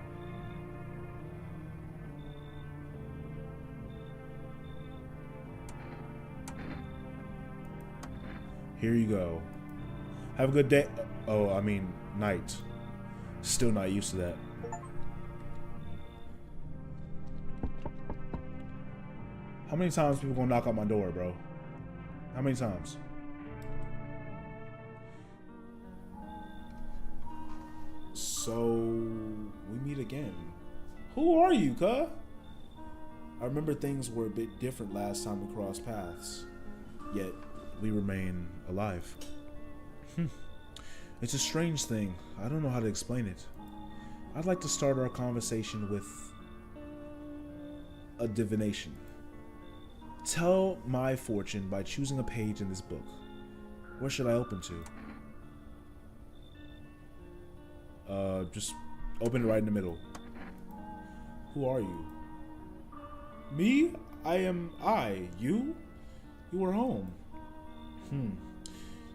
Here you go. Have a good day. Oh, I mean, night. Still not used to that. How many times people gonna knock on my door, bro? How many times? So we meet again. Who are you, cuh? I remember things were a bit different last time we crossed paths, yet we remain alive. It's a strange thing. I don't know how to explain it. I'd like to start our conversation with a divination. Tell my fortune by choosing a page in this book. Where should I open to? Just open it right in the middle. Who are you? Me? I am I. You? You were home.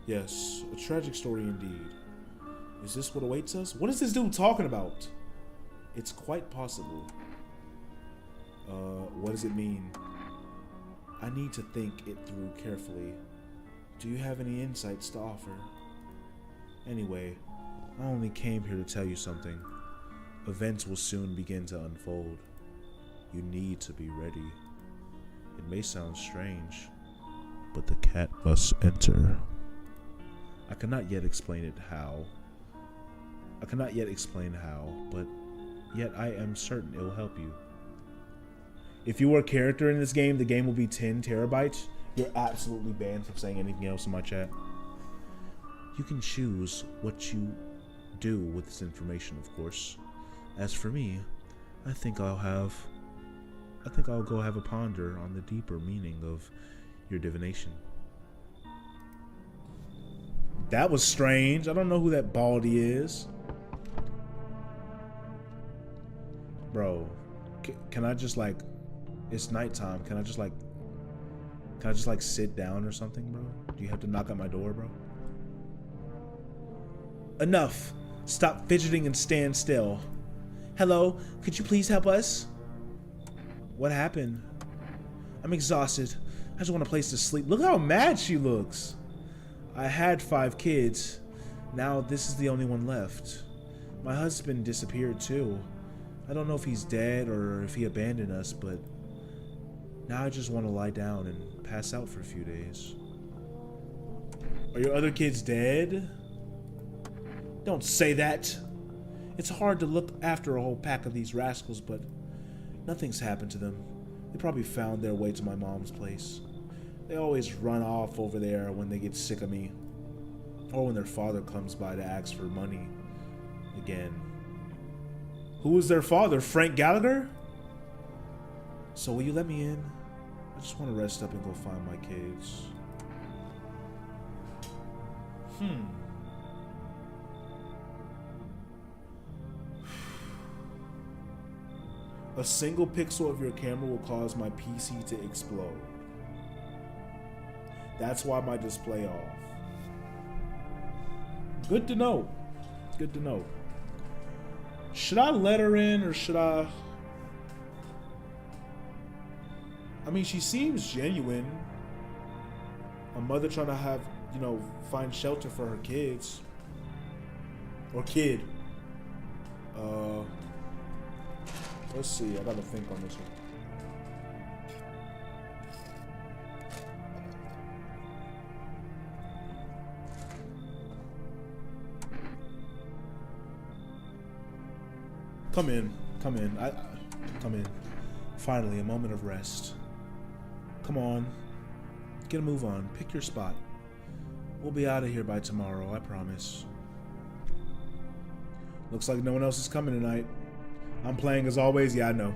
Yes, a tragic story indeed. Is this what awaits us? What is this dude talking about? It's quite possible. What does it mean? I need to think it through carefully. Do you have any insights to offer? Anyway, I only came here to tell you something. Events will soon begin to unfold. You need to be ready. It may sound strange, but the cat must enter. I cannot yet explain how, but yet I am certain it will help you. If you were a character in this game, the game will be 10 terabytes. You're absolutely banned from saying anything else in my chat. You can choose what you do with this information, of course. As for me, I think I'll go have a ponder on the deeper meaning of your divination. That was strange. I don't know who that Baldy is. Bro, can I just like, it's nighttime. Can I just like sit down or something, bro? Do you have to knock at my door, bro? Enough. Stop fidgeting and stand still. Hello, could you please help us? What happened? I'm exhausted. I just want a place to sleep. Look how mad she looks. I had 5 kids. Now this is the only one left. My husband disappeared too. I don't know if he's dead or if he abandoned us, but now I just want to lie down and pass out for a few days. Are your other kids dead? Don't say that. It's hard to look after a whole pack of these rascals, but nothing's happened to them. They probably found their way to my mom's place. They always run off over there when they get sick of me, or when their father comes by to ask for money again. Who is their father? Frank Gallagher? So will you let me in? I just want to rest up and go find my kids. A single pixel of your camera will cause my PC to explode. That's why my display off. Good to know. Good to know. Should I let her in or should I mean, she seems genuine. A mother trying to have, find shelter for her kids. Or kid. Let's see, I gotta think on this one. Come in. Come in. Finally, a moment of rest. Come on. Get a move on. Pick your spot. We'll be out of here by tomorrow, I promise. Looks like no one else is coming tonight. I'm playing as always. Yeah, I know.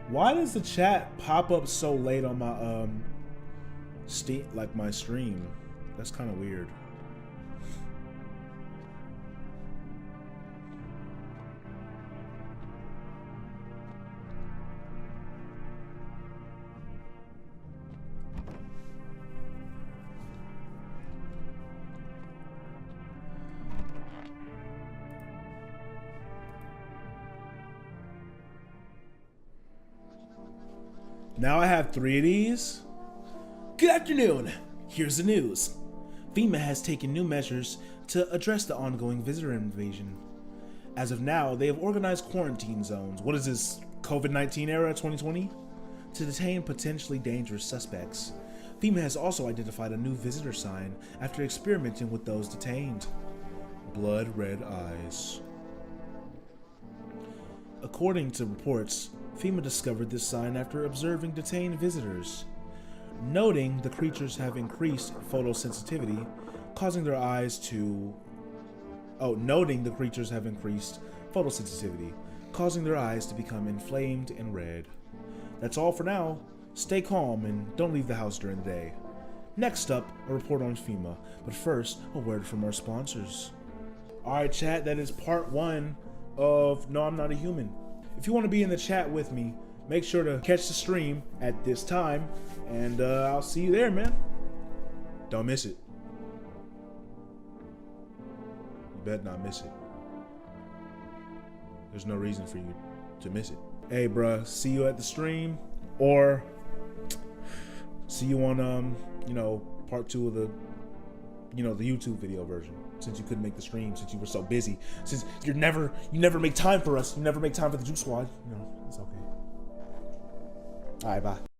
Why does the chat pop up so late on my my stream? That's kind of weird. Now I have 3 of these. Good afternoon. Here's the news. FEMA has taken new measures to address the ongoing visitor invasion. As of now, they have organized quarantine zones. What is this, COVID-19 era 2020? To detain potentially dangerous suspects. FEMA has also identified a new visitor sign after experimenting with those detained. blood red eyes. According to reports, FEMA discovered this sign after observing detained visitors, noting the creatures have increased photosensitivity, causing their eyes to become inflamed and red. That's all for now. Stay calm and don't leave the house during the day. Next up, a report on FEMA, but first, a word from our sponsors. Alright chat, that is part 1 of No, I'm Not a Human. If you want to be in the chat with me, make sure to catch the stream at this time, and I'll see you there, man. Don't miss it. You better not miss it. There's no reason for you to miss it. Hey, bruh, see you at the stream, or see you on, part 2 of the, the YouTube video version. Since you couldn't make the stream, since you were so busy, since you never make time for us, you never make time for the Juke Squad. It's okay. All right, bye.